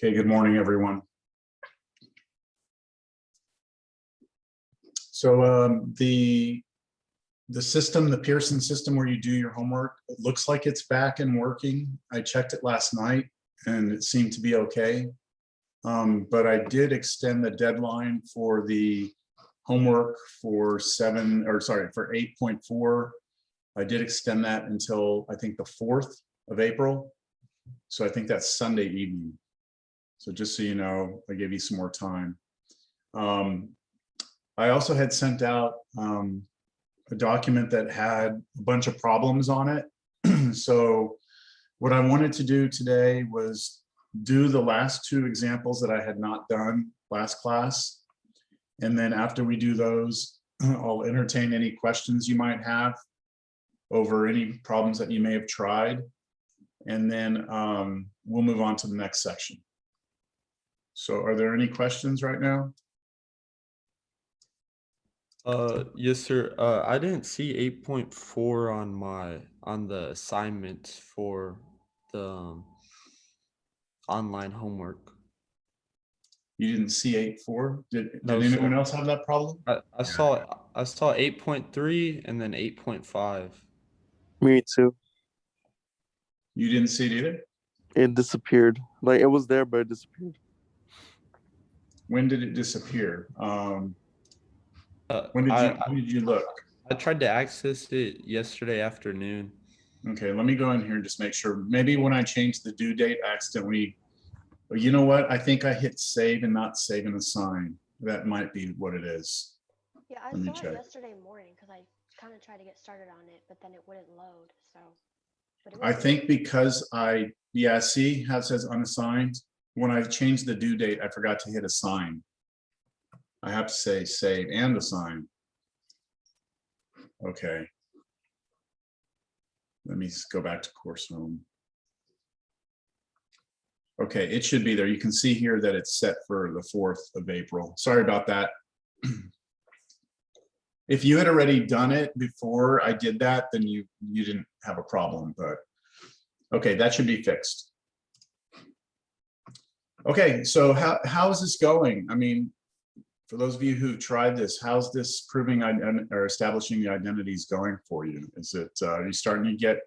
Okay, good morning, everyone. So the system, the Pearson system where you do your homework, it looks like it's back and working. I checked it last night and it seemed to be okay. But I did extend the deadline for the homework for 8.4. I did extend that until I think the 4th of April. So I think that's Sunday evening. So just so you know, I gave you some more time. I also had sent out a document that had a bunch of problems on it. So what I wanted to do today was do the last two examples that I had not done last class. And then after we do those, I'll entertain any questions you might have over any problems that you may have tried. And then we'll move on to the next section. So are there any questions right now? Yes, sir. I didn't see 8.4 on the assignments for the online homework. You didn't see 8.4? Did No, anyone sir. else have that problem? I saw 8.3 and then 8.5. Me too. You didn't see it either? It disappeared. Like it was there, but it disappeared. When did it disappear? When When did you look? I tried to access it yesterday afternoon. Okay, let me go in here and just make sure. Maybe when I changed the due date, I accidentally, well, you know what? I think I hit save and not save and assign. That might be what it is. Yeah, I Let me saw check. it yesterday morning because I kind of tried to get started on it, but then it wouldn't load. So, but it I was think because see how it says unassigned? When I changed the due date, I forgot to hit assign. I have to say save and assign. Okay. Let me go back to course home. Okay, it should be there. You can see here that it's set for the 4th of April. Sorry about that. If you had already done it before I did that, then you didn't have a problem, but okay, that should be fixed. Okay, so how is this going? I mean, for those of you who've tried this, how's this proving or establishing the identities going for you? Is it, are you starting to get a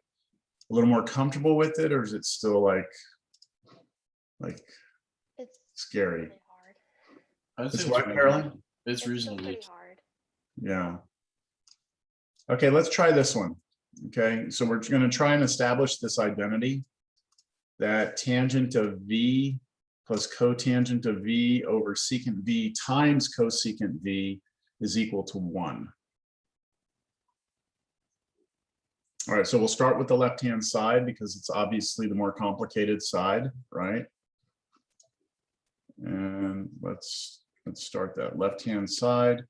little more comfortable with it, or is it still like it's scary? really hard. I'd say It's it's what, reasonable. Carolyn? It's Still reasonably. pretty hard. Yeah. Okay, let's try this one. Okay, so we're going to try and establish this identity that tangent of V plus cotangent of V over secant V times cosecant V is equal to 1. All right, so we'll start with the left-hand side because it's obviously the more complicated side, right? And let's start that left-hand side.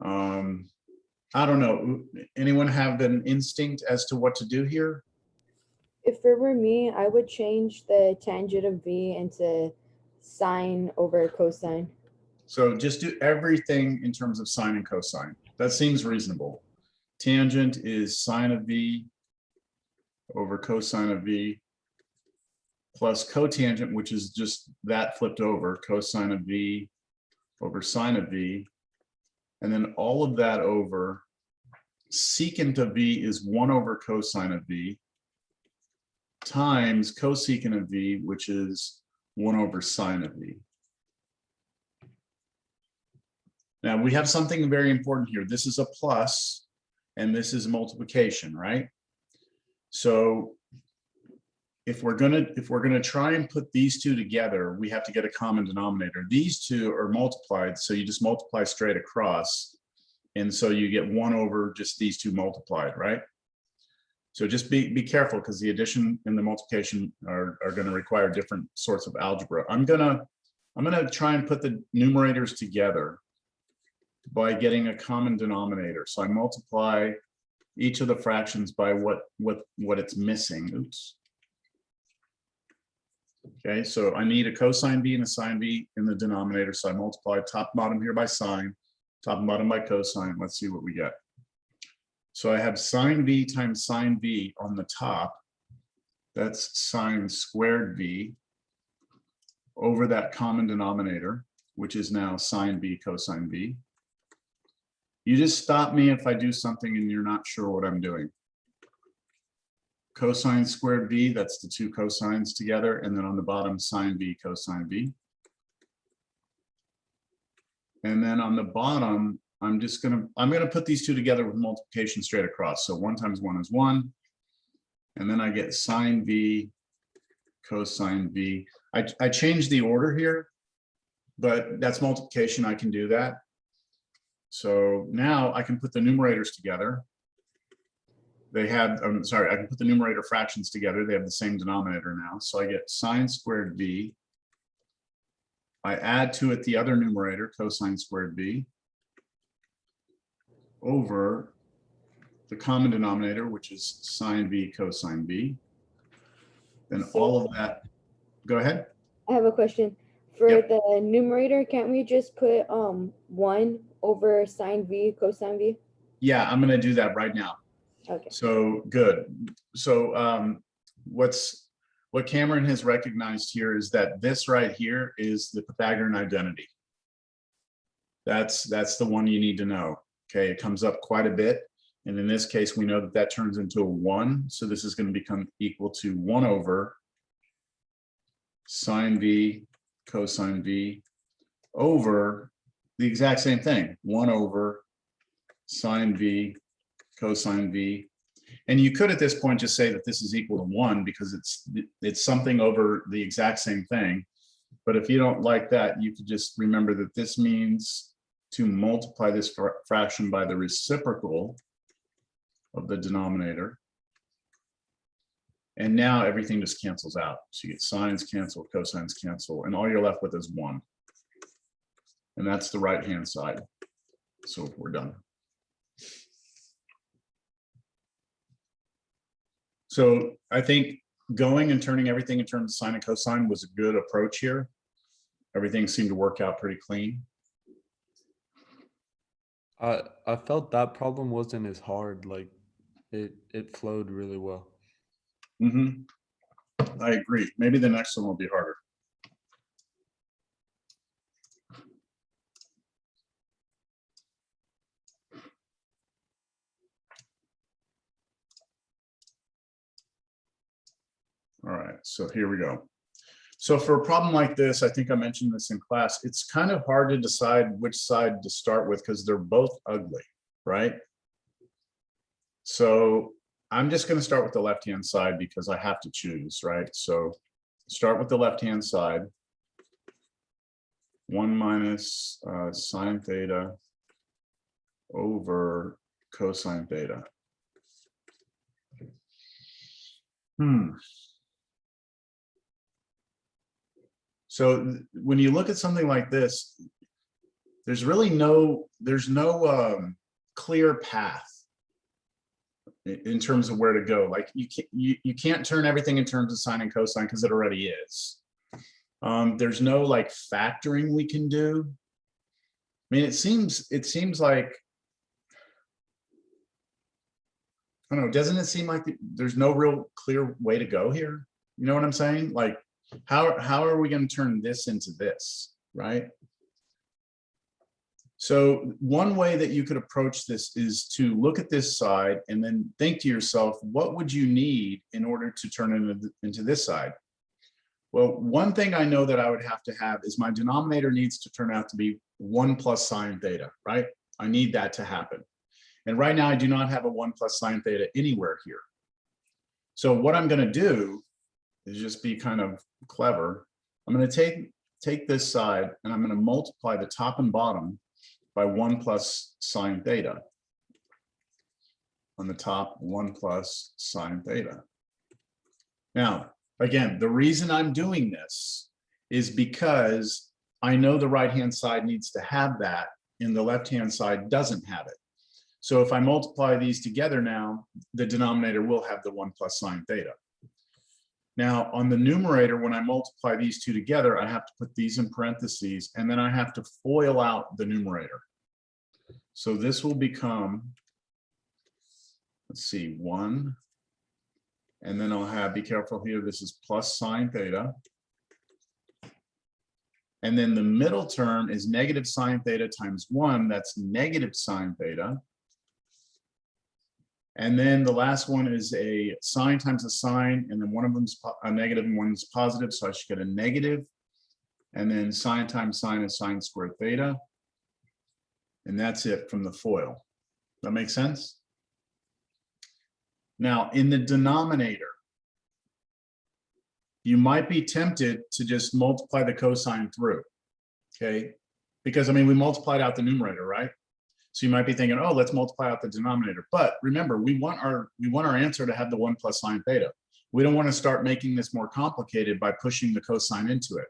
I don't know. Anyone have an instinct as to what to do here? If it were me, I would change the tangent of V into sine over cosine. So just do everything in terms of sine and cosine. That seems reasonable. Tangent is sine of V over cosine of V plus cotangent, which is just that flipped over, cosine of V over sine of V. And then all of that over secant of V is 1 over cosine of V times cosecant of V, which is 1 over sine of V. Now we have something very important here. This is a plus and this is multiplication, right? So if we're gonna try and put these two together, we have to get a common denominator. These two are multiplied, so you just multiply straight across. And so you get 1 over just these two multiplied, right? So just be careful because the addition and the multiplication are going to require different sorts of algebra. I'm gonna try and put the numerators together by getting a common denominator. So I multiply each of the fractions by what it's missing. Oops. Okay, so I need a cosine V and a sine V in the denominator. So I multiply top and bottom here by sine, top and bottom by cosine. Let's see what we get. So I have sine V times sine V on the top. That's sine squared V. over that common denominator, which is now sine b cosine b. You just stop me if I do something and you're not sure what I'm doing. Cosine squared b, that's the two cosines together, and then on the bottom, sine b cosine b. And then on the bottom, I'm gonna put these two together with multiplication straight across. So 1 times 1 is 1. And then I get sine b cosine b. I changed the order here, but that's multiplication, I can do that. So now I can put the numerators together. They have, I'm sorry, I can put the numerator fractions together. They have the same denominator now. So I get sine squared b. I add to it the other numerator, cosine squared b, over the common denominator, which is sine b cosine b. Then all of that, go ahead. I have a question. For Yep. the numerator, can't we just put 1 over sine v cosine v? Yeah, I'm gonna do that right now. Okay. So good. So what Cameron has recognized here is that this right here is the Pythagorean identity. That's the one you need to know. Okay, it comes up quite a bit. And in this case, we know that that turns into a 1. So this is going to become equal to 1 over sine v cosine v over the exact same thing, 1 over sine v cosine v. And you could at this point just say that this is equal to 1 because it's something over the exact same thing. But if you don't like that, you could just remember that this means to multiply this fraction by the reciprocal of the denominator. And now everything just cancels out. So you get sines cancel, cosines cancel, and all you're left with is 1. And that's the right-hand side. So we're done. So I think going and turning everything in terms of sine and cosine was a good approach here. Everything seemed to work out pretty clean. I felt that problem wasn't as hard. Like it flowed really well. Mm-hmm. I agree. Maybe the next one will be harder. All right, so here we go. So for a problem like this, I think I mentioned this in class, it's kind of hard to decide which side to start with because they're both ugly, right? So I'm just going to start with the left-hand side because I have to choose, right? So start with the left-hand side. 1 minus sine theta over cosine theta. So when you look at something like this, there's really no clear path in terms of where to go. Like you can't turn everything in terms of sine and cosine because it already is. There's no like factoring we can do. I mean, it seems like, I don't know, doesn't it seem like there's no real clear way to go here? You know what I'm saying? Like, how are we going to turn this into this, right? So one way that you could approach this is to look at this side and then think to yourself, what would you need in order to turn it into this side? Well, one thing I know that I would have to have is my denominator needs to turn out to be 1 plus sine theta, right? I need that to happen. And right now I do not have a 1 plus sine theta anywhere here. So what I'm going to do is just be kind of clever. I'm going to take this side and I'm going to multiply the top and bottom by 1 plus sine theta. On the top, 1 plus sine theta. Now, again, the reason I'm doing this is because I know the right-hand side needs to have that and the left-hand side doesn't have it. So if I multiply these together now, the denominator will have the 1 plus sine theta. Now, on the numerator, when I multiply these two together, I have to put these in parentheses, and then I have to FOIL out the numerator. So this will become, let's see, 1. And then I'll have, be careful here, this is plus sine theta. And then the middle term is negative sine theta times 1. That's negative sine theta. And then the last one is a sine times a sine, and then one of them's a negative and one's positive, so I should get a negative. And then sine times sine is sine squared theta. And that's it from the FOIL. That makes sense? Now, in the denominator, you might be tempted to just multiply the cosine through, okay? Because, I mean, we multiplied out the numerator, right? So you might be thinking, oh, let's multiply out the denominator. But remember, we want our answer to have the 1 plus sine theta. We don't want to start making this more complicated by pushing the cosine into it.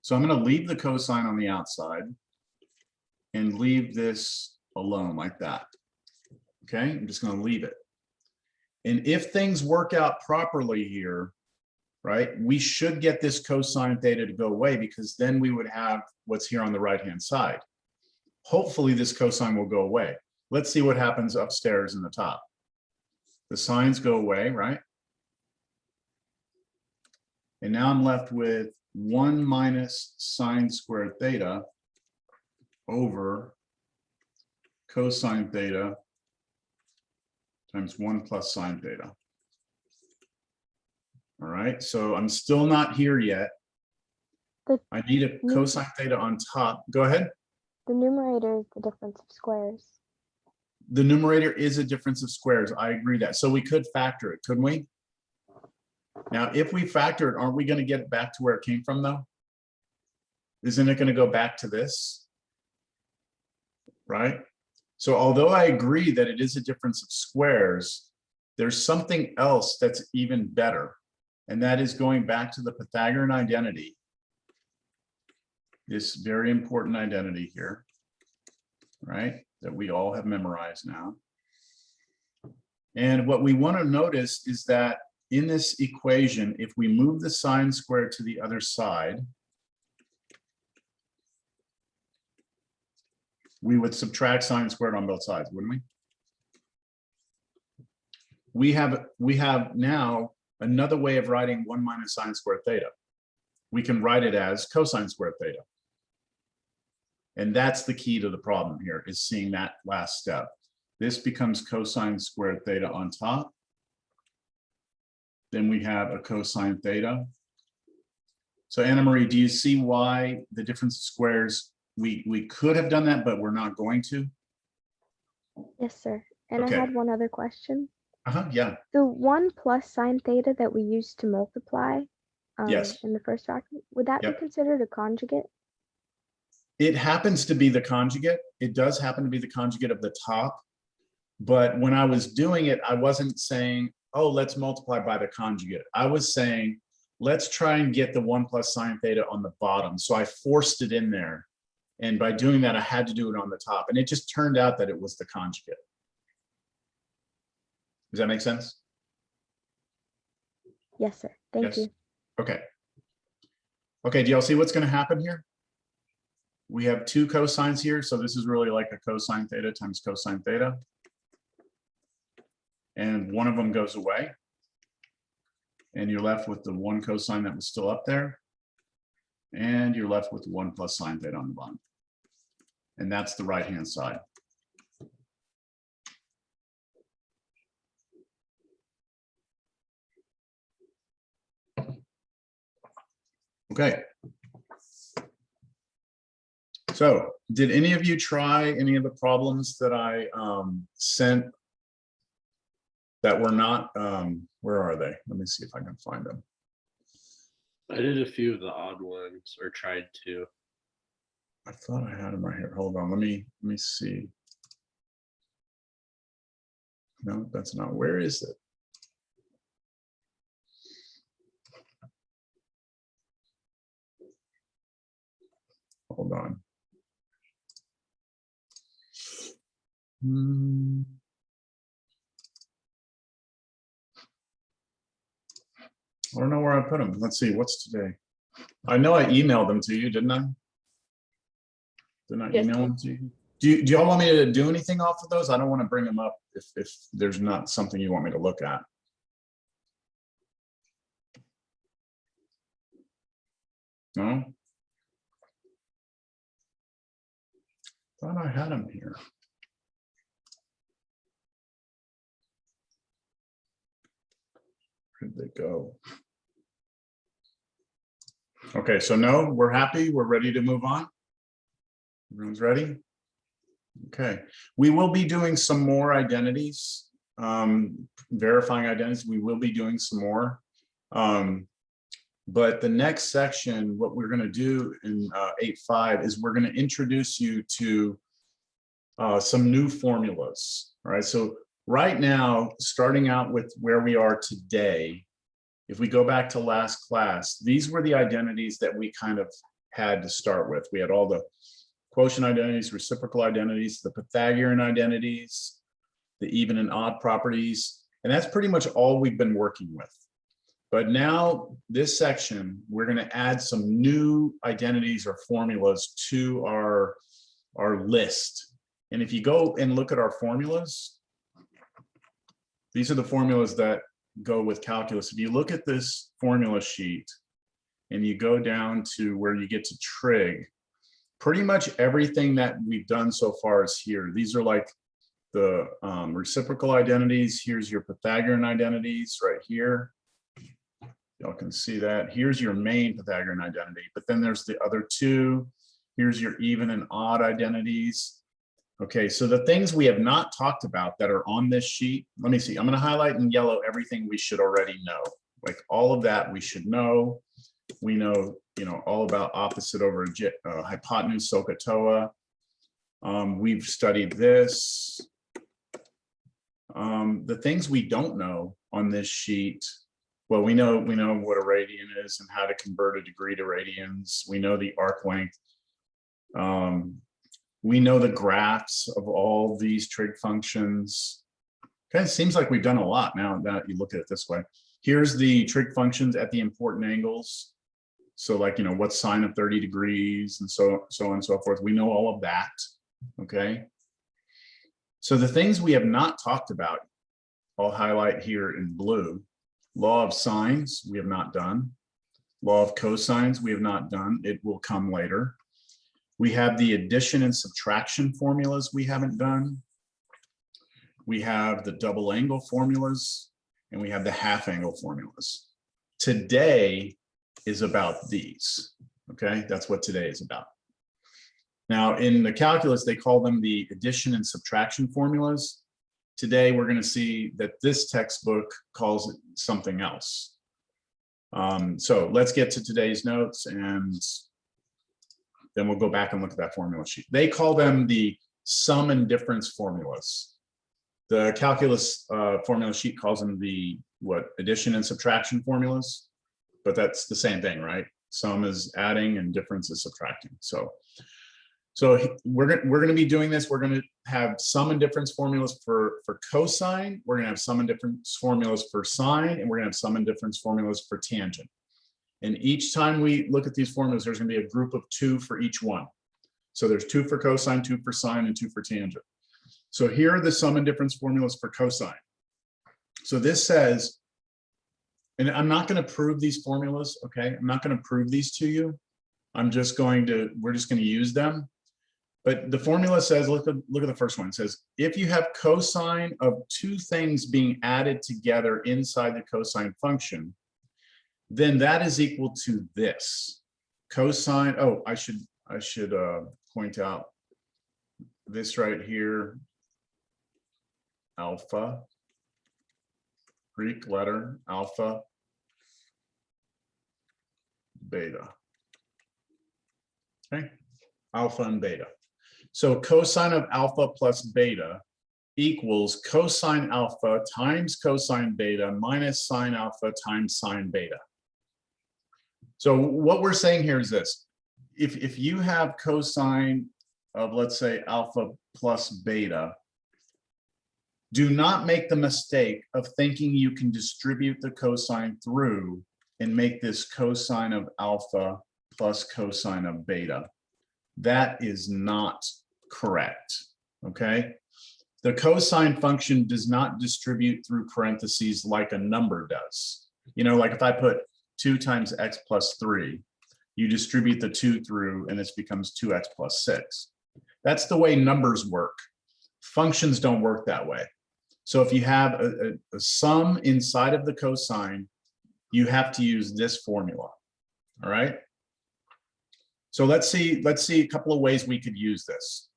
So I'm going to leave the cosine on the outside and leave this alone like that. Okay, I'm just going to leave it. And if things work out properly here, right, we should get this cosine theta to go away, because then we would have what's here on the right-hand side. Hopefully this cosine will go away. Let's see what happens upstairs in the top. The sines go away, right? And now I'm left with 1 minus sine squared theta over cosine theta times 1 plus sine theta. All right, so I'm still not here yet. I need a cosine theta on top. Go ahead. The numerator is the difference of squares. The numerator is a difference of squares. I agree that. So we could factor it, couldn't we? Now, if we factor it, aren't we going to get it back to where it came from, though? Isn't it going to go back to this? Right? So although I agree that it is a difference of squares, there's something else that's even better. And that is going back to the Pythagorean identity. This very important identity here, right? That we all have memorized now. And what we want to notice is that in this equation, if we move the sine squared to the other side, we would subtract sine squared on both sides, wouldn't we? We have now another way of writing 1 minus sine squared theta. We can write it as cosine squared theta. And that's the key to the problem here, is seeing that last step. This becomes cosine squared theta on top. Then we have a cosine theta. So Anna Marie, do you see why the difference of squares, we could have done that, but we're not going to? Yes, sir. And Okay. I had one other question. Yeah. The 1 plus sine theta that we used to multiply Yes. in the first fraction, would that Yep. be considered a conjugate? It happens to be the conjugate. It does happen to be the conjugate of the top. But when I was doing it, I wasn't saying, oh, let's multiply by the conjugate. I was saying, let's try and get the 1 plus sine theta on the bottom. So I forced it in there. And by doing that, I had to do it on the top. And it just turned out that it was the conjugate. Does that make sense? Yes, sir. Thank Yes. you. Okay. Okay, do y'all see what's going to happen here? We have 2 cosines here, so this is really like a cosine theta times cosine theta. And one of them goes away. And you're left with the 1 cosine that was still up there. And you're left with 1 plus sine theta on the bottom. And that's the right-hand side. Okay. So did any of you try any of the problems that I sent that were not, where are they? Let me see if I can find them. I did a few of the odd ones, or tried to. I thought I had them right here. Hold on, let me see. No, that's not, where is it? Hold on. I don't know where I put them. Let's see, what's today? I know I emailed them to you, didn't I? Didn't I Yes. email them to you? Do y'all want me to do anything off of those? I don't want to bring them up if there's not something you want me to look at. No? thought I had them here. Where'd they go? Okay, so no, we're happy. We're ready to move on. Everyone's ready? Okay, we will be doing some more identities, verifying identities. We will be doing some more. But the next section, what we're going to do in 8.5 is we're going to introduce you to some new formulas. All right, so right now, starting out with where we are today, if we go back to last class, these were the identities that we kind of had to start with. We had all the quotient identities, reciprocal identities, the Pythagorean identities, the even and odd properties, and that's pretty much all we've been working with. But now this section, we're going to add some new identities or formulas to our list. And if you go and look at our formulas, these are the formulas that go with calculus. If you look at this formula sheet and you go down to where you get to trig, pretty much everything that we've done so far is here. These are like the reciprocal identities. Here's your Pythagorean identities right here. Y'all can see that. Here's your main Pythagorean identity, but then there's the other two. Here's your even and odd identities. Okay, so the things we have not talked about that are on this sheet, let me see. I'm going to highlight in yellow everything we should already know. Like all of that we should know. We know, all about opposite over hypotenuse, SOHCAHTOA. We've studied this. The things we don't know on this sheet, well, we know what a radian is and how to convert a degree to radians. We know the arc length. We know the graphs of all these trig functions. Kind of seems like we've done a lot now that you look at it this way. Here's the trig functions at the important angles. So like, what's sine of 30 degrees and so on and so forth. We know all of that, okay? So the things we have not talked about, I'll highlight here in blue. Law of sines, we have not done. Law of cosines, we have not done. It will come later. We have the addition and subtraction formulas we haven't done. We have the double angle formulas, and we have the half angle formulas. Today is about these, okay? That's what today is about. Now, in the calculus, they call them the addition and subtraction formulas. Today, we're going to see that this textbook calls it something else. So let's get to today's notes, and then we'll go back and look at that formula sheet. They call them the sum and difference formulas. The calculus formula sheet calls them the addition and subtraction formulas, but that's the same thing, right? Sum is adding and difference is subtracting. So we're going to be doing this. We're going to have sum and difference formulas for cosine. We're going to have sum and difference formulas for sine, and we're going to have sum and difference formulas for tangent. And each time we look at these formulas, there's going to be a group of 2 for each one. So there's 2 for cosine, 2 for sine, and 2 for tangent. So here are the sum and difference formulas for cosine. So this says, and I'm not going to prove these formulas, okay? I'm not going to prove these to you. we're just going to use them. But the formula says, look at the first one. It says, if you have cosine of 2 things being added together inside the cosine function, then that is equal to this. Cosine, oh, I should point out this right here, alpha, Greek letter, alpha, beta. Okay, alpha and beta. So cosine of alpha plus beta equals cosine alpha times cosine beta minus sine alpha times sine beta. So what we're saying here is this. If you have cosine of, let's say, alpha plus beta, do not make the mistake of thinking you can distribute the cosine through and make this cosine of alpha plus cosine of beta. That is not correct, okay? The cosine function does not distribute through parentheses like a number does. You know, like if I put 2 times x plus 3, you distribute the 2 through and this becomes 2x plus 6. That's the way numbers work. Functions don't work that way. So if you have a sum inside of the cosine, you have to use this formula. All right. So let's see a couple of ways we could use this.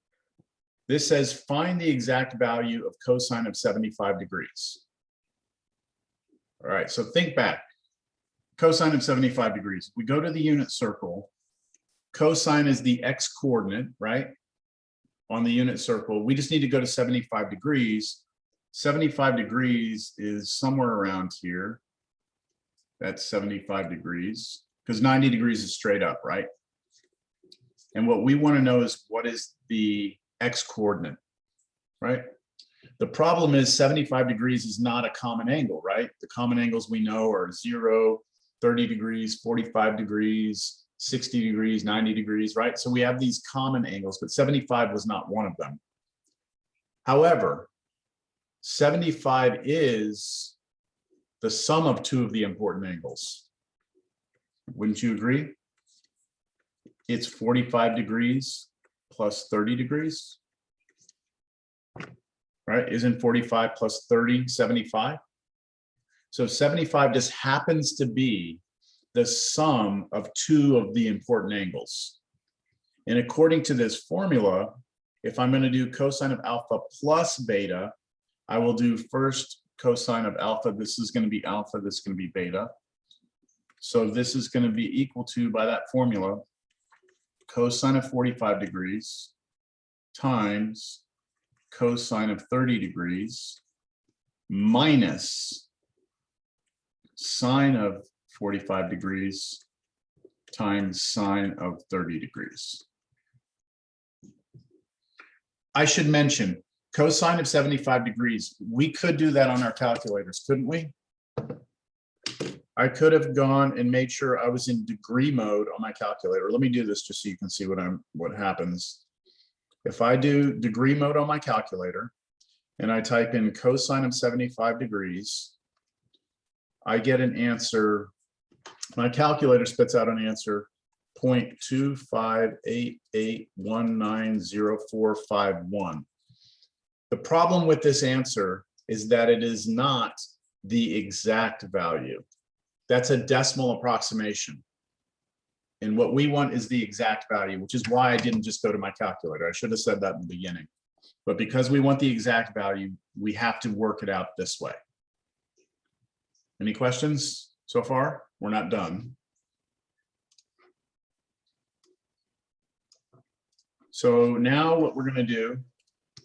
This says find the exact value of cosine of 75 degrees. All right, so think back. Cosine of 75 degrees. We go to the unit circle. Cosine is the x coordinate, right? On the unit circle. We just need to go to 75 degrees. 75 degrees is somewhere around here. That's 75 degrees, because 90 degrees is straight up, right? And what we want to know is what is the x coordinate, right? The problem is 75 degrees is not a common angle, right? The common angles we know are 0, 30 degrees, 45 degrees, 60 degrees, 90 degrees, right? So we have these common angles, but 75 was not one of them. However, 75 is the sum of two of the important angles. Wouldn't you agree? It's 45 degrees plus 30 degrees, right? Isn't 45 plus 30, 75? So 75 just happens to be the sum of two of the important angles. And according to this formula, if I'm going to do cosine of alpha plus beta, I will do first cosine of alpha. This is going to be alpha, this is going to be beta. So this is going to be equal to, by that formula, cosine of 45 degrees times cosine of 30 degrees minus sine of 45 degrees times sine of 30 degrees. I should mention, cosine of 75 degrees, we could do that on our calculators, couldn't we? I could have gone and made sure I was in degree mode on my calculator. Let me do this just so you can see what happens. If I do degree mode on my calculator and I type in cosine of 75 degrees, I get an answer. My calculator spits out an answer 0.2588190451. The problem with this answer is that it is not the exact value. That's a decimal approximation. And what we want is the exact value, which is why I didn't just go to my calculator. I should have said that in the beginning. But because we want the exact value, we have to work it out this way. Any questions so far? We're not done. So now what we're going to do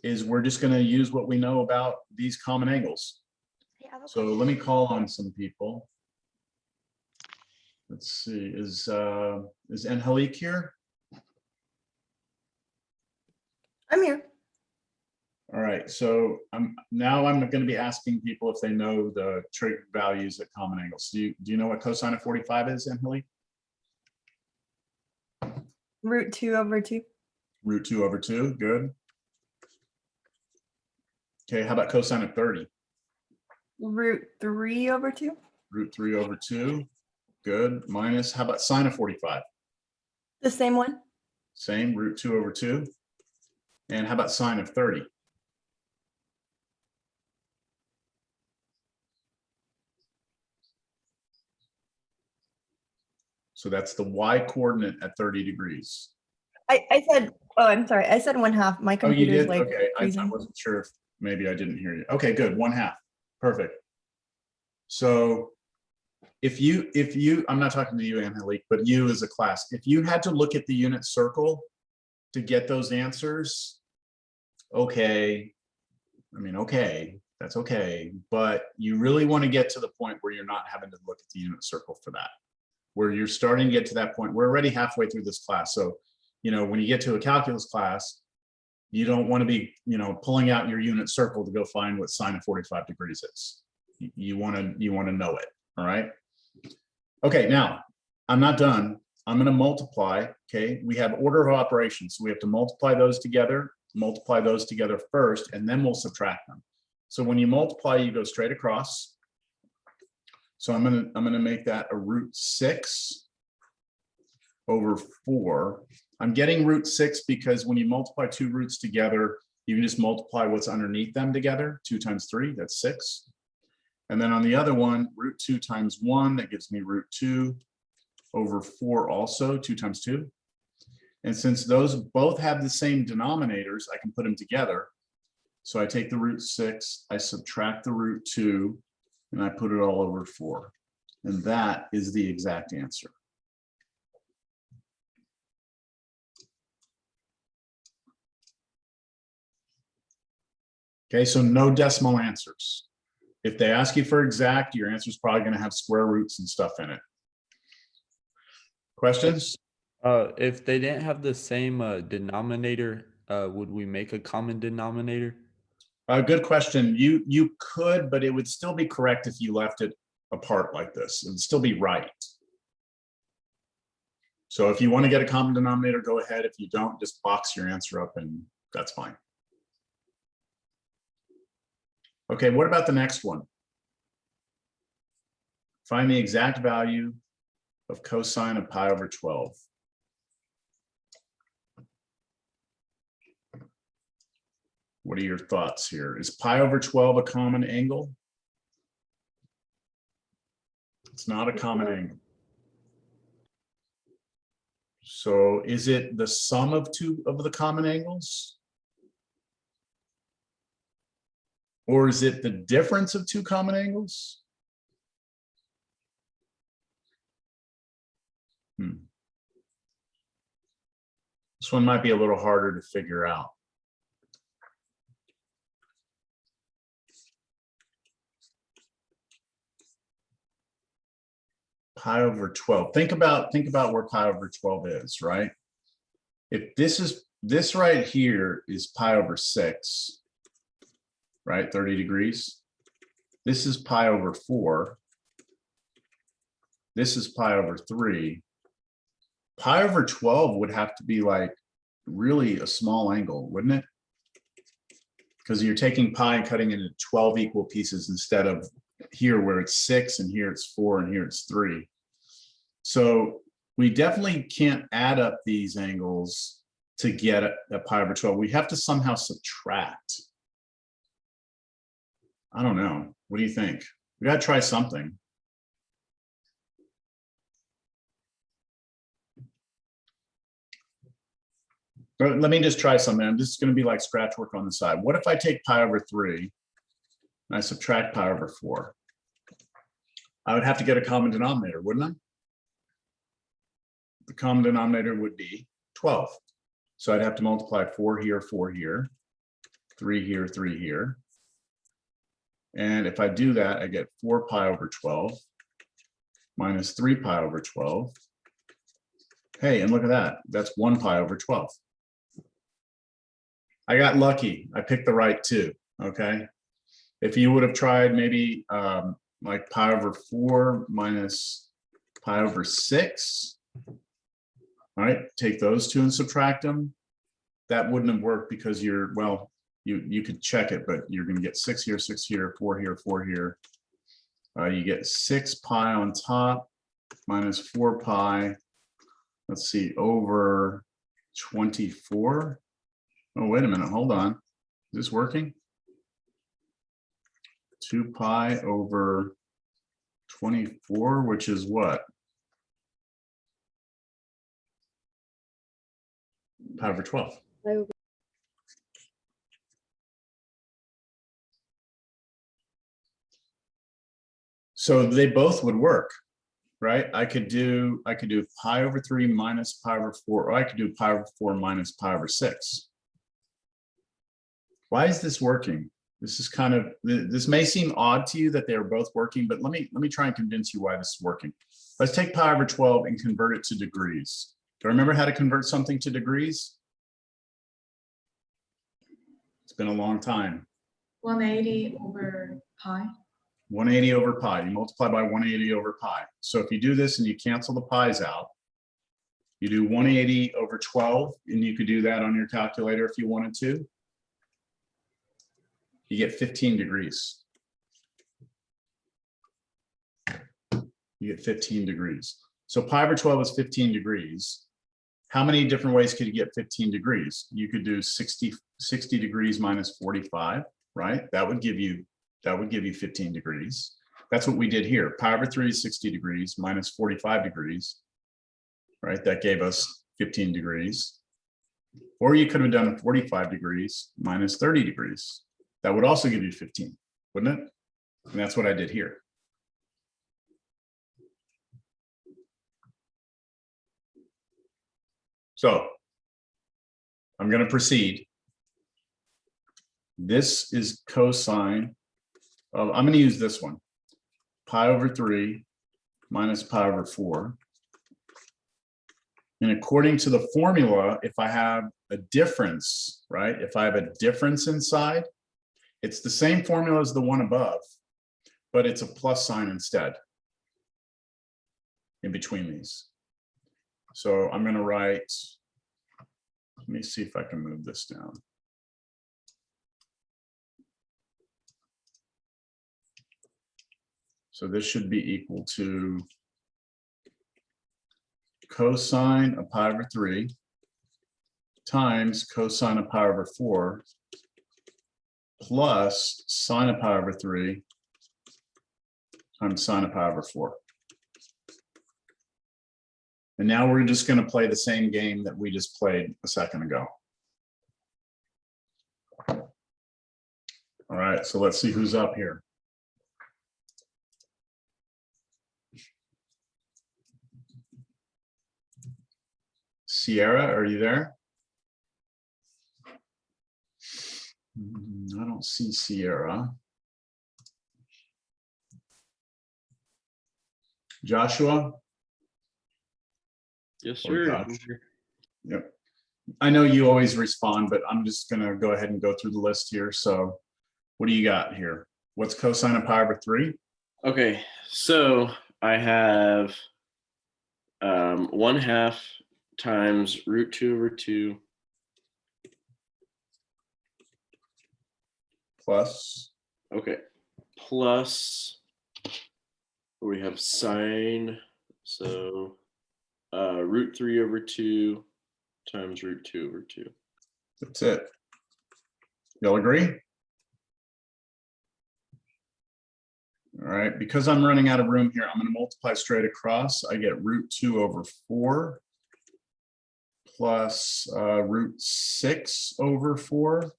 is we're just going to use what we know about these common angles. Hey, I have a So question. let me call on some people. Let's see, is Angelique here? I'm here. All right, so I'm going to be asking people if they know the trig values at common angles. Do you know what cosine of 45 is, Angelique? Root 2 over 2. Root 2 over 2, good. Okay, how about cosine of 30? Root 3 over 2. Root 3 over 2, good. Minus, how about sine of 45? The same one. Same, root 2 over 2. And how about sine of 30? So that's the y coordinate at 30 degrees. I said, oh, I'm sorry. I said 1/2. My Oh, you computer's did? like Okay, I freezing. wasn't sure if maybe I didn't hear you. Okay, good, 1/2, perfect. So if you, I'm not talking to you, Angelique, but you as a class, if you had to look at the unit circle to get those answers, okay, I mean, okay, that's okay, but you really want to get to the point where you're not having to look at the unit circle for that, where you're starting to get to that point. We're already halfway through this class, so when you get to a calculus class, you don't want to be, pulling out your unit circle to go find what sine of 45 degrees is. You want to know it. All right. Okay. Now I'm not done. I'm going to multiply. Okay. We have order of operations. So we have to multiply those together first, and then we'll subtract them. So when you multiply, you go straight across. So I'm going to make that a root 6 over 4. I'm getting root 6 because when you multiply two roots together, you can just multiply what's underneath them together. 2 times 3, that's 6. And then on the other one, root 2 times 1, that gives me root 2 over 4 also, 2 times 2. And since those both have the same denominators, I can put them together. So I take the root 6, I subtract the root 2, and I put it all over 4. And that is the exact answer. Okay, so no decimal answers. If they ask you for exact, your answer is probably going to have square roots and stuff in it. Questions? If they didn't have the same denominator, would we make a common denominator? Good question. You could, but it would still be correct if you left it apart like this. It would still be right. So if you want to get a common denominator, go ahead. If you don't, just box your answer up and that's fine. Okay, what about the next one? Find the exact value of cosine of pi over 12. What are your thoughts here? Is pi over 12 a common angle? It's not a common angle. So is it the sum of two of the common angles? Or is it the difference of two common angles? This one might be a little harder to figure out. Pi over 12. Think about where pi over 12 is, right? If this right here is pi over 6, right? 30 degrees. This is pi over 4. This is pi over 3. Pi over 12 would have to be like really a small angle, wouldn't it? Because you're taking pi and cutting it into 12 equal pieces instead of here where it's 6 and here it's 4 and here it's 3. So we definitely can't add up these angles to get a pi over 12. We have to somehow subtract. I don't know. What do you think? We got to try something. But let me just try something. I'm just going to be like scratch work on the side. What if I take pi over 3 and I subtract pi over 4? I would have to get a common denominator, wouldn't I? The common denominator would be 12. So I'd have to multiply 4 here, 3 here, 3 here. And if I do that, I get 4 pi over 12 minus 3 pi over 12. Hey, and look at that. That's 1 pi over 12. I got lucky. I picked the right two, okay? If you would have tried maybe like pi over 4 minus pi over 6, all right, take those two and subtract them. That wouldn't have worked because you're, well, you could check it, but you're going to get 6 here, 6 here, 4 here, 4 here. You get 6 pi on top minus 4 pi, let's see, over 24. Oh, wait a minute, hold on. Is this working? 2 pi over 24, which is what? Pi over 12. So they both would work, right? I could do pi over 3 minus pi over 4, or I could do pi over 4 minus pi over 6. Why is this working? This is kind of, this may seem odd to you that they are both working, but let me try and convince you why this is working. Let's take pi over 12 and convert it to degrees. Do you remember how to convert something to degrees? It's been a long time. 180 over pi. 180 over pi. You multiply by 180 over pi. So if you do this and you cancel the pi's out, you do 180 over 12, and you could do that on your calculator if you wanted to. You get 15 degrees. You get 15 degrees. So pi over 12 is 15 degrees. how many different ways could you get 15 degrees? You could do 60 degrees minus 45, right? That would give you 15 degrees. That's what we did here. Pi over 3 is 60 degrees minus 45 degrees, right? That gave us 15 degrees. Or you could have done 45 degrees minus 30 degrees. That would also give you 15, wouldn't it? And that's what I did here. So I'm going to proceed. This is cosine of, I'm going to use this one. Pi over 3 minus pi over 4. And according to the formula, if I have a difference, right? If I have a difference inside, it's the same formula as the one above, but it's a plus sign instead in between these. So I'm going to write, let me see if I can move this down. So this should be equal to cosine of pi over 3 times cosine of pi over 4 plus sine of pi over 3 times sine of pi over 4. And now we're just going to play the same game that we just played a second ago. All right, so let's see who's up here. Sierra, are you there? I don't see Sierra. Joshua? Yes, Or sir. Josh? Yep. I know you always respond, but I'm just going to go ahead and go through the list here. So what do you got here? What's cosine of pi over 3? Okay, so I have 1/2 times root 2 over 2 Plus, okay, plus we have sine, so root 3 over 2 times root 2 over 2. that's it. Y'all agree? All right, because I'm running out of room here, I'm going to multiply straight across. I get root 2 over 4 plus root 6 over 4.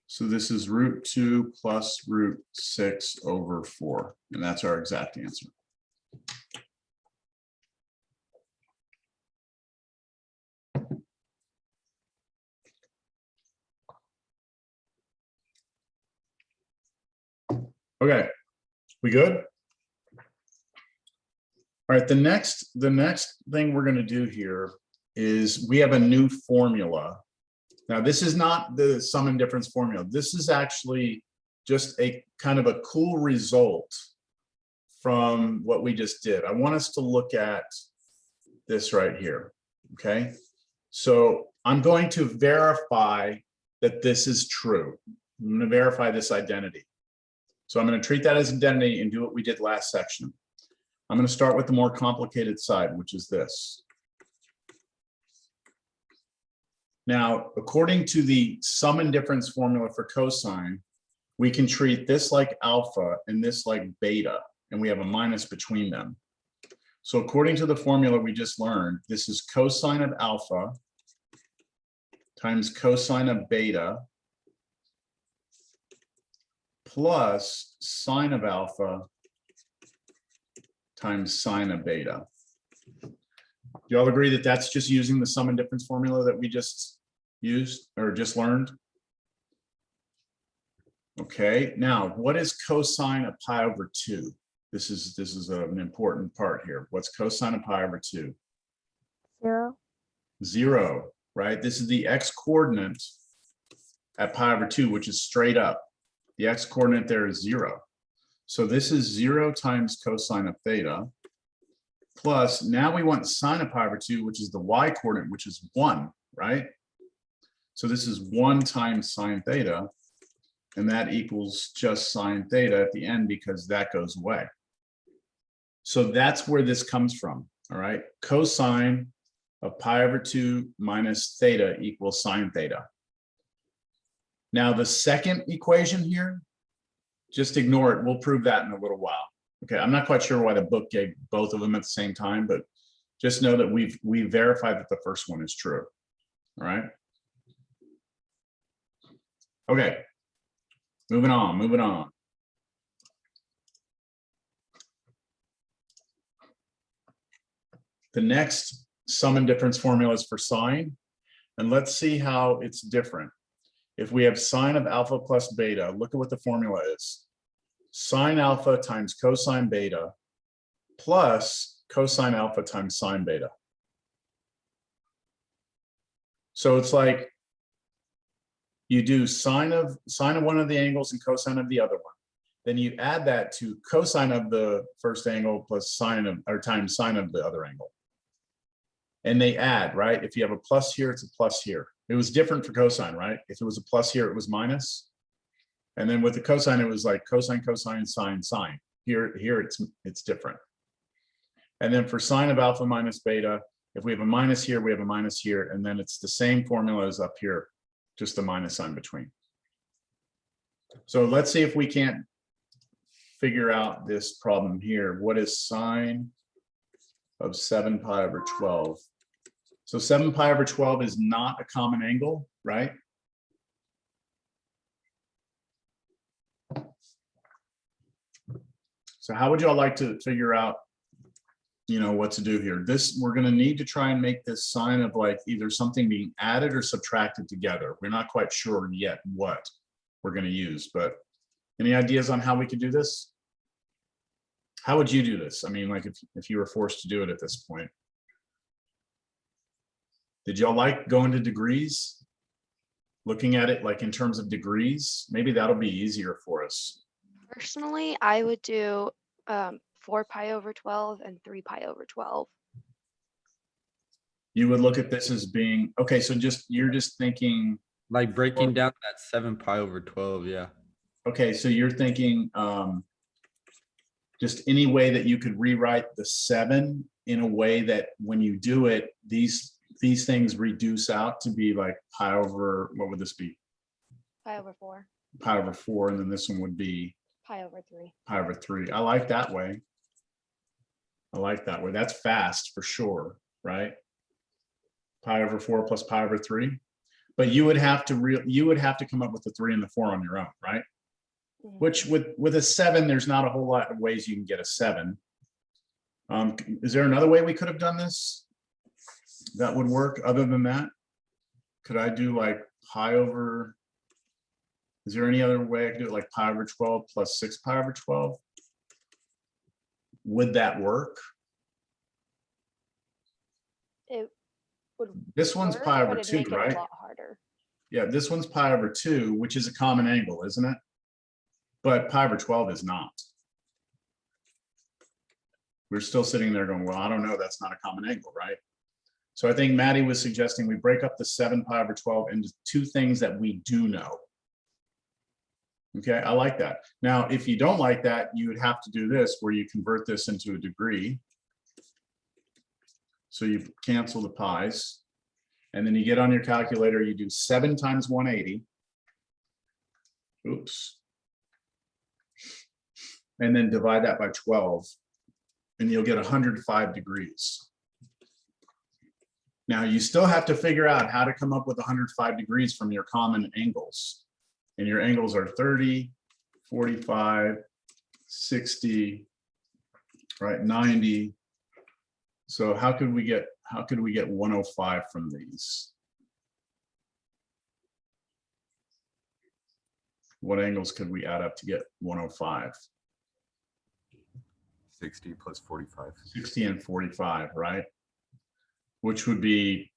So this is root 2 plus root 6 over 4, and that's our exact answer. Okay, we good? All right, the next thing we're going to do here is we have a new formula. Now, this is not the sum and difference formula. This is actually just a kind of a cool result from what we just did. I want us to look at this right here, okay? So I'm going to verify that this is true. I'm going to verify this identity. So I'm going to treat that as identity and do what we did last section. I'm going to start with the more complicated side, which is this. Now, according to the sum and difference formula for cosine, we can treat this like alpha and this like beta, and we have a minus between them. So according to the formula we just learned, this is cosine of alpha times cosine of beta plus sine of alpha times sine of beta. Do you all agree that that's just using the sum and difference formula that we just used or just learned? Okay, now what is cosine of pi over 2? This is an important part here. What's cosine of pi over 2? 0. 0, right? This is the x coordinate at pi over 2, which is straight up. The x coordinate there is 0. So this is 0 times cosine of theta plus, now we want sine of pi over 2, which is the y coordinate, which is 1, right? So this is 1 times sine theta, and that equals just sine theta at the end because that goes away. So that's where this comes from, all right? Cosine of pi over 2 minus theta equals sine theta. Now, the second equation here, just ignore it. We'll prove that in a little while. Okay, I'm not quite sure why the book gave both of them at the same time, but just know that we verified that the first one is true. All right. Okay, moving on. The next sum and difference formula is for sine, and let's see how it's different. If we have sine of alpha plus beta, look at what the formula is. Sine alpha times cosine beta plus cosine alpha times sine beta. So it's like you do sine of one of the angles and cosine of the other one. Then you add that to cosine of the first angle plus sine of, or times sine of the other angle. And they add, right? If you have a plus here, it's a plus here. It was different for cosine, right? If it was a plus here, it was minus. And then with the cosine, it was like cosine, cosine, sine, sine. Here it's different. And then for sine of alpha minus beta, if we have a minus here, we have a minus here, and then it's the same formula as up here, just a minus sign between. So let's see if we can't figure out this problem here. What is sine of 7 pi over 12? So 7 pi over 12 is not a common angle, right? So how would y'all like to figure out, you know, what to do here? This, we're going to need to try and make this sign of like either something being added or subtracted together. We're not quite sure yet what we're going to use, but any ideas on how we could do this? How would you do this? I mean, like if you were forced to do it at this point. Did y'all like going to degrees? Looking at it like in terms of degrees? Maybe that'll be easier for us. Personally, I would do 4 pi over 12 and 3 pi over 12. You would look at this as being, okay, so you're just thinking, Like breaking down that 7 pi over 12, yeah. okay, so you're thinking just any way that you could rewrite the 7 in a way that when you do it, these things reduce out to be like pi over, what would this be? Pi over 4. Pi over 4, and then this one would be Pi over 3. pi over 3. I like that way. I like that way. That's fast for sure, right? Pi over 4 plus pi over 3. But you would have to come up with the 3 and the 4 on your own, right? Mhm. Which with a 7, there's not a whole lot of ways you can get a 7. Is there another way we could have done this that would work other than that? Could I do like pi over, is there any other way I could do it, like pi over 12 plus 6 pi over 12? Would that work? It would. This one's work, pi but over it'd 2, make it right? a lot harder. Yeah, this one's pi over 2, which is a common angle, isn't it? But pi over 12 is not. We're still sitting there going, well, I don't know, that's not a common angle, right? So I think Maddie was suggesting we break up the 7 pi over 12 into 2 things that we do know. Okay, I like that. Now, if you don't like that, you would have to do this where you convert this into a degree. So you cancel the pi's, and then you get on your calculator, you do 7 times 180. Oops. And then divide that by 12, and you'll get 105 degrees. Now, you still have to figure out how to come up with 105 degrees from your common angles. And your angles are 30, 45, 60, right, 90. So how could we get 105 from these? What angles could we add up to get 105? 60 plus 45. 60 and 45, right? Which would be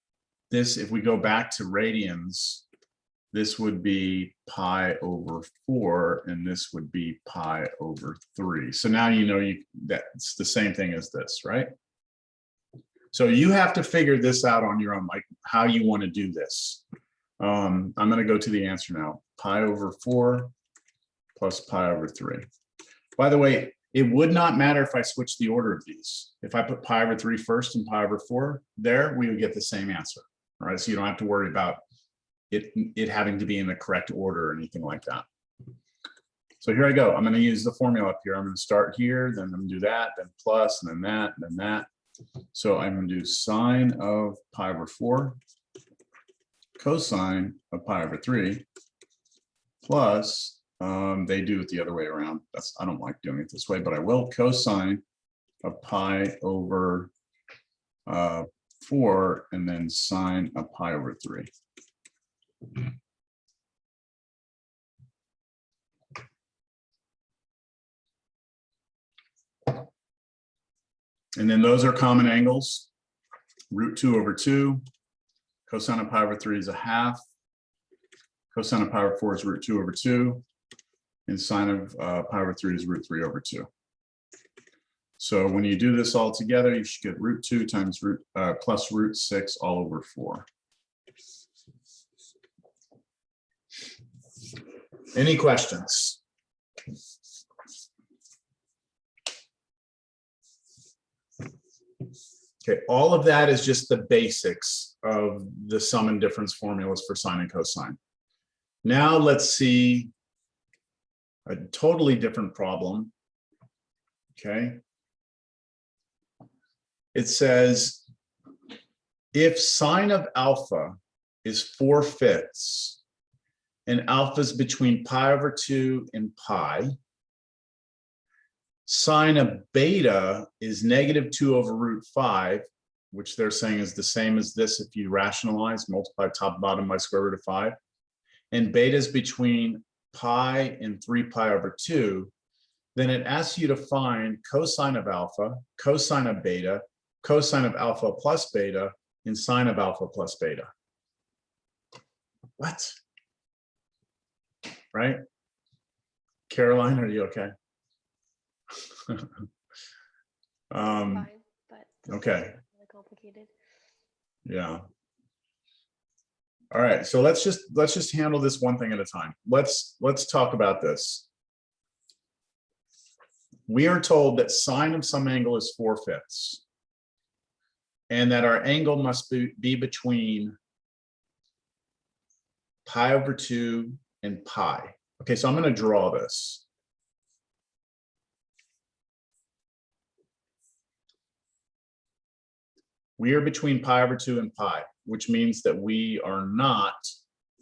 this, if we go back to radians, this would be pi over 4, and this would be pi over 3. So now you know that's the same thing as this, right? So you have to figure this out on your own, like how you want to do this. I'm going to go to the answer now. Pi over 4 plus pi over 3. By the way, It would not matter if I switch the order of these. If I put pi over 3 first and pi over 4 there, we would get the same answer. All right, so you don't have to worry about it having to be in the correct order or anything like that. So here I go. I'm going to use the formula up here. I'm going to start here, then I'm going to do that, then plus, and then that, and then that. So I'm going to do sine of pi over 4, cosine of pi over 3, plus, they do it the other way around. I don't like doing it this way, but I will, cosine of pi over 4, and then sine of pi over 3. And then those are common angles. Root 2 over 2. Cosine of pi over 3 is a half. Cosine of pi over 4 is root 2 over 2. And sine of pi over 3 is root 3 over 2. So when you do this all together, you should get root 2 times root plus root 6 all over 4. Any questions? Okay, all of that is just the basics of the sum and difference formulas for sine and cosine. Now let's see a totally different problem. Okay. It says, if sine of alpha is 4/5 and alpha is between pi over 2 and pi, sine of beta is -2 over root 5, which they're saying is the same as this if you rationalize, multiply top and bottom by square root of 5. And beta is between pi and 3 pi over 2. Then it asks you to find cosine of alpha, cosine of beta, cosine of alpha plus beta, and sine of alpha plus beta. What? Right? Caroline, are you okay? Fine, but this okay. is really complicated. Yeah. All right, so let's just handle this one thing at a time. Let's talk about this. We are told that sine of some angle is 4/5, and that our angle must be between pi over 2 and pi. Okay, so I'm going to draw this. We are between pi over 2 and pi, which means that we are not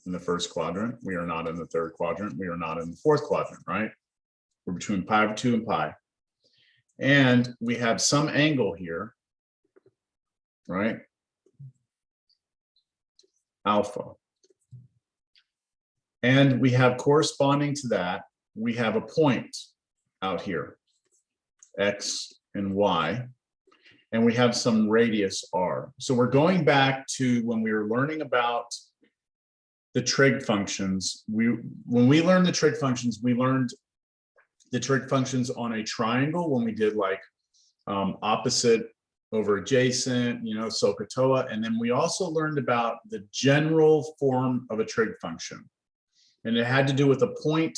in the first quadrant. We are not in the third quadrant. We are not in the fourth quadrant, right? We're between pi over 2 and pi. And we have some angle here, right? Alpha. And we have corresponding to that, we have a point out here, X and Y. And we have some radius R. So we're going back to when we were learning about the trig functions. When we learned the trig functions, we learned the trig functions on a triangle when we did like opposite over adjacent, SOHCAHTOA. And then we also learned about the general form of a trig function. And it had to do with a point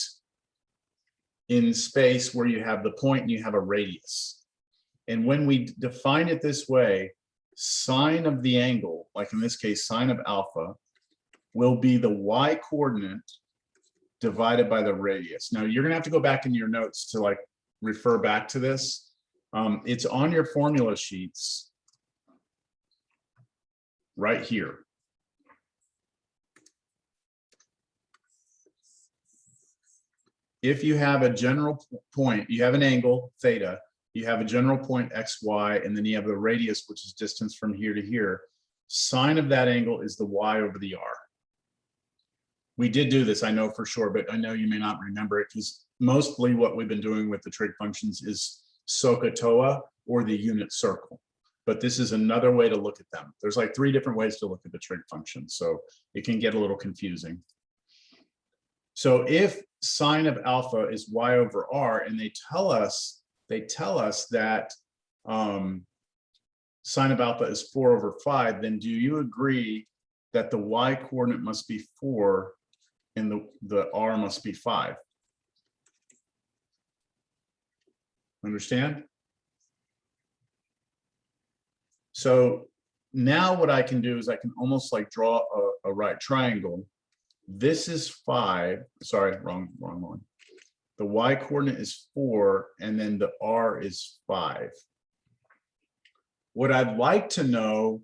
in space where you have the point and you have a radius. And when we define it this way, sine of the angle, like in this case, sine of alpha, will be the y coordinate divided by the radius. Now you're gonna have to go back in your notes to like refer back to this. It's on your formula sheets right here. If you have a general point, you have an angle, theta, you have a general point x, y, and then you have the radius, which is distance from here to here. Sine of that angle is the y over the r. We did do this, I know for sure, but I know you may not remember it because mostly what we've been doing with the trig functions is SOHCAHTOA or the unit circle. But this is another way to look at them. There's like 3 different ways to look at the trig function, so it can get a little confusing. So if sine of alpha is y over r, and they tell us that sine of alpha is 4/5, then do you agree that the y coordinate must be 4 and the r must be 5? Understand? So now what I can do is I can almost like draw a right triangle. This is 5, sorry, wrong one. The y coordinate is 4, and then the r is 5. What I'd like to know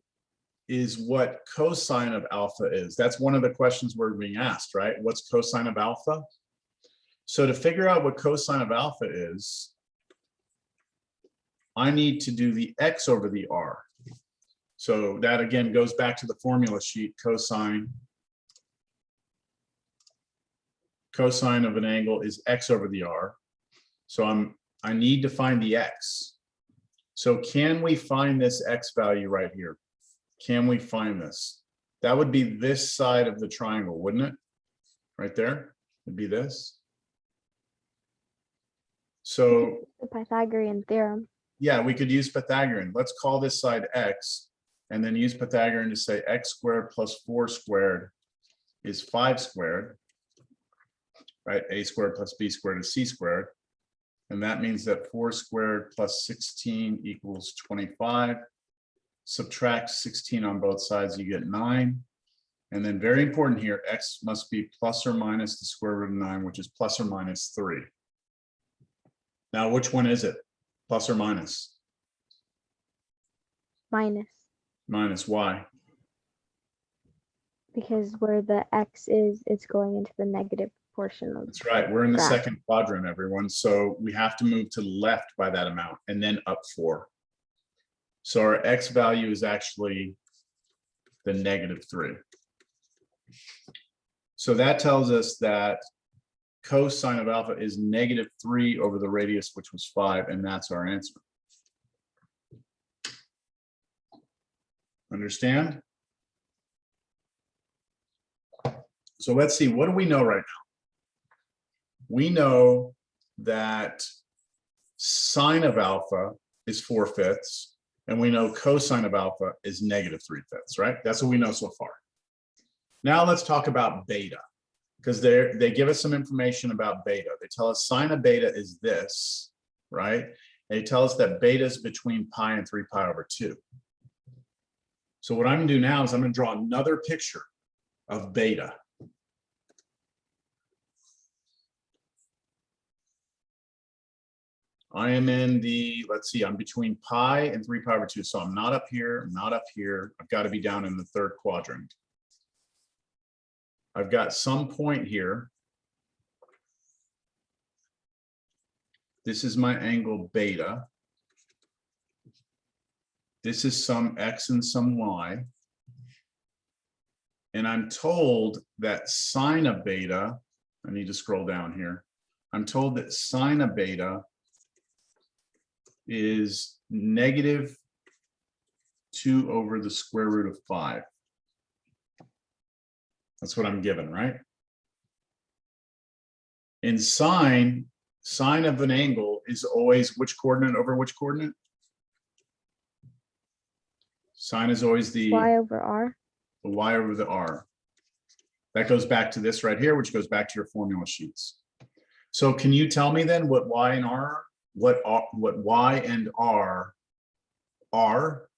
is what cosine of alpha is. That's one of the questions we're being asked, right? What's cosine of alpha? So to figure out what cosine of alpha is, I need to do the x over the r. So that again goes back to the formula sheet. Cosine of an angle is x over the r. So I need to find the x. So can we find this x value right here? Can we find this? That would be this side of the triangle, wouldn't it? Right there, it'd be this. So The Pythagorean theorem. yeah, we could use Pythagorean. Let's call this side x, and then use Pythagorean to say x squared plus 4 squared is 5 squared, right? A squared plus b squared is c squared. And that means that 4 squared plus 16 equals 25. Subtract 16 on both sides, you get 9. And then very important here, x must be plus or minus the square root of 9, which is plus or minus 3. Now, which one is it? Plus or minus? Minus, Minus, why? because where the x is, it's going into the negative portion of. That's right, we're in the Graph. second quadrant, everyone. So we have to move to the left by that amount and then up 4. So our x value is actually the -3. So that tells us that cosine of alpha is -3 over the radius, which was 5, and that's our answer. Understand? So let's see, what do we know right now? We know that sine of alpha is 4/5, and we know cosine of alpha is -3/5, right? That's what we know so far. Now let's talk about beta, because they give us some information about beta. They tell us sine of beta is this, right? They tell us that beta is between pi and 3 pi over 2. So what I'm gonna do now is I'm gonna draw another picture of beta. I am in the, let's see, I'm between pi and 3 pi over 2. So I'm not up here, I'm not up here. I've got to be down in the third quadrant. I've got some point here. This is my angle beta. This is some x and some y. And I'm told that sine of beta, I need to scroll down here. I'm told that sine of beta is -2 over the square root of 5. That's what I'm given, right? In sine of an angle is always which coordinate over which coordinate? Sine is always the Y over R. y over the r. That goes back to this right here, which goes back to your formula sheets. So can you tell me then what y and r are? What y and r are?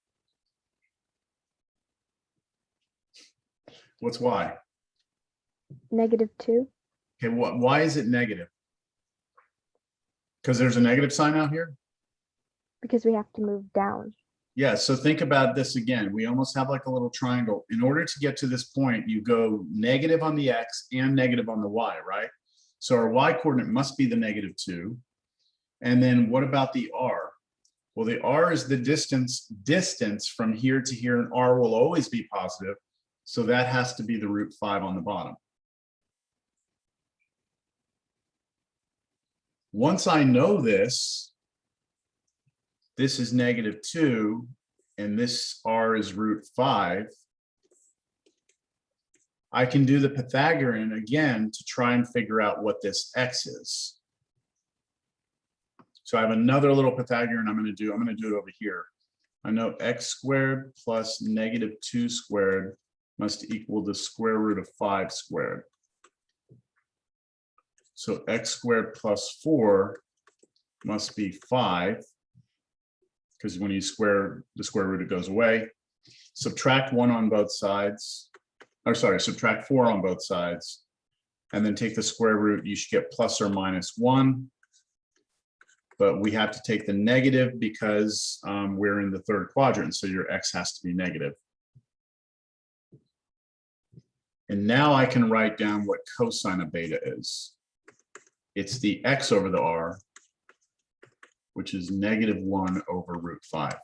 What's y? -2. Okay, why is it negative? Because there's a negative sign out here? Because we have to move down. Yeah, so think about this again. We almost have like a little triangle. In order to get to this point, you go negative on the x and negative on the y, right? So our y coordinate must be the -2. And then what about the r? Well, the r is the distance from here to here, and r will always be positive. So that has to be the √5 on the bottom. Once I know this is -2, and this r is √5. I can do the Pythagorean again to try and figure out what this x is. So I have another little Pythagorean I'm going to do it over here. I know x squared plus -2 squared must equal the square root of 5 squared. So x squared plus 4 must be 5. Because when you square the square root, it goes away. Subtract 1 on both sides. Or sorry, subtract 4 on both sides. And then take the square root, you should get plus or minus 1. But we have to take the negative because we're in the third quadrant, so your x has to be negative. And now I can write down what cosine of beta is. It's the x over the r, which is -1 over root 5.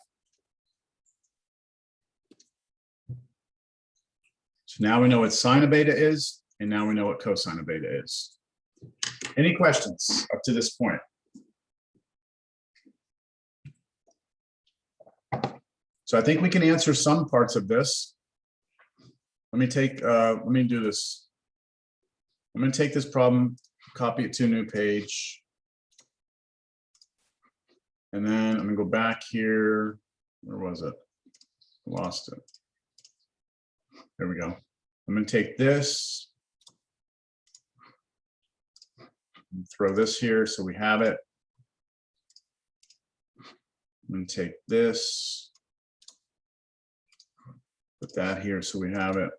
So now we know what sine of beta is, and now we know what cosine of beta is. Any questions up to this point? So I think we can answer some parts of this. Let me do this. I'm going to take this problem, copy it to a new page. And then I'm going to go back here. Where was it? Lost it. There we go. I'm going to take this. And throw this here so we have it. I'm going to take this. Put that here so we have it.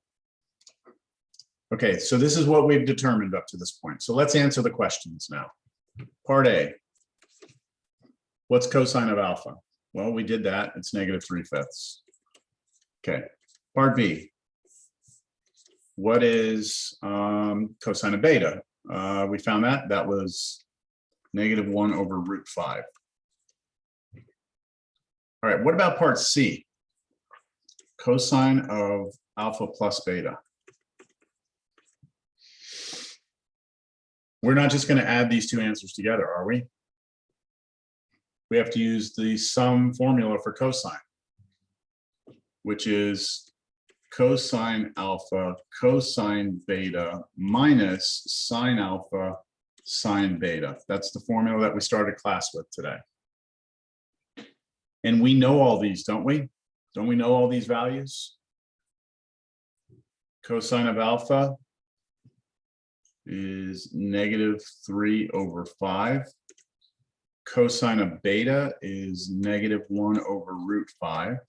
Okay, so this is what we've determined up to this point. So let's answer the questions now. Part A. What's cosine of alpha? Well, we did that. It's -3/5. Okay. Part B. What is cosine of beta? We found that. That was -1 over root 5. All right, what about part C? Cosine of alpha plus beta. We're not just going to add these two answers together, are we? We have to use the sum formula for cosine, which is cosine alpha cosine beta minus sine alpha sine beta. That's the formula that we started class with today. And we know all these, don't we? Don't we know all these values? Cosine of alpha is -3 over 5. Cosine of beta is -1 over root 5.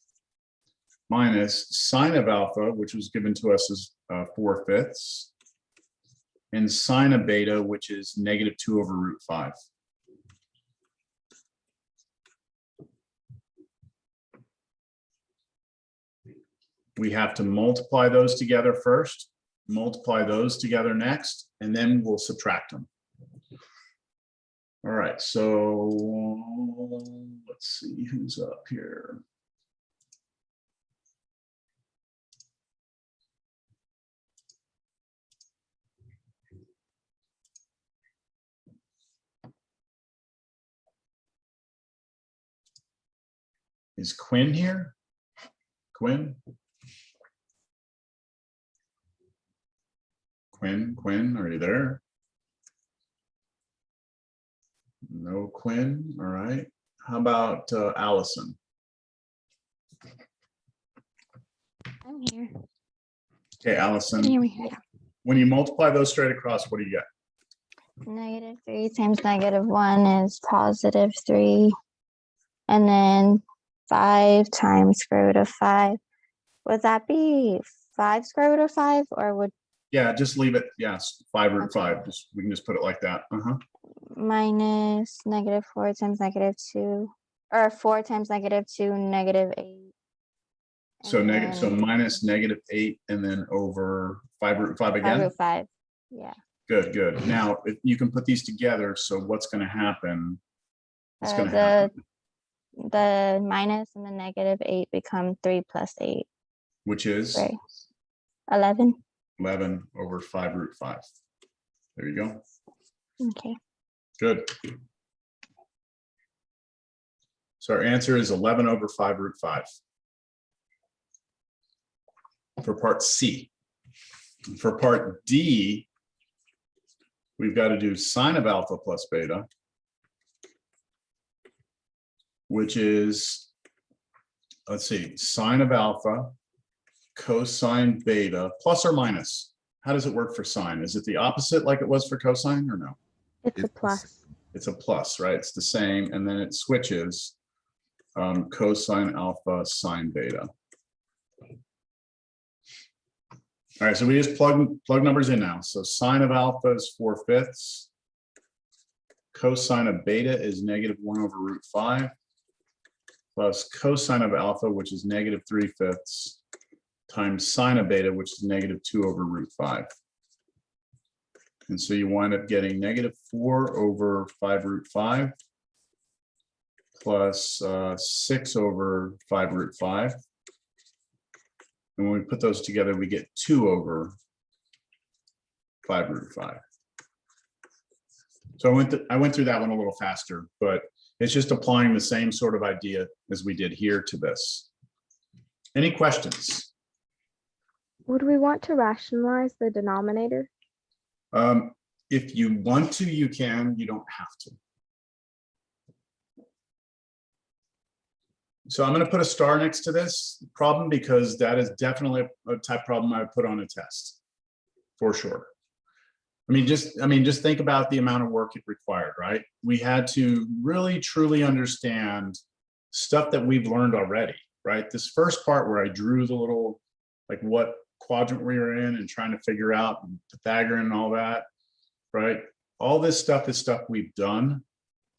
Minus sine of alpha, which was given to us as 4/5. And sine of beta, which is -2 over root 5. We have to multiply those together first, multiply those together next, and then we'll subtract them. All right, so let's see who's up here. Is Quinn here? Quinn? Quinn, are you there? No Quinn, all right. How about Allison? I'm here. Okay, Allison, Can you hear me? Yeah. when you multiply those straight across, what do you get? -3 times -1 is +3. And then 5 times square root of 5. Would that be 5 square root of 5 or would Yeah, just leave it. Yes, 5 root 5. We can just put it like that. minus -4 times -2 or 4 times -2 -8. So And minus -8 and then over 5 root 5 5 again. root 5. Yeah. Good. Now, if you can put these together, so what's going to happen? It's going to The happen, the minus and the -8 become 3 plus 8. which is Right. 11. 11 over 5 root 5. There you go. Okay. Good. So our answer is 11 over 5 root 5. For part C. For part D, we've got to do sine of alpha plus beta, which is, let's see, sine of alpha cosine beta plus or minus. How does it work for sine? Is it the opposite like it was for cosine or no? It's a plus. it's a plus, right? It's the same, and then it switches cosine alpha, sine beta. All right, so we just plug numbers in now. So sine of alpha is 4/5. Cosine of beta is -1/√5 plus cosine of alpha, which is -3/5 times sine of beta, which is -2/√5. And so you wind up getting -4/5√5 plus 6/5√5. And when we put those together, we get 2/5√5. So I went through that one a little faster, but it's just applying the same sort of idea as we did here to this. Any questions? Would we want to rationalize the denominator? If you want to, you can, you don't have to. So I'm going to put a star next to this problem because that is definitely a type problem I would put on a test for sure. I mean, just think about the amount of work it required, right? We had to really truly understand stuff that we've learned already, right? This first part where I drew the little, like what quadrant we were in and trying to figure out Pythagorean and all that, right? All this stuff is stuff we've done.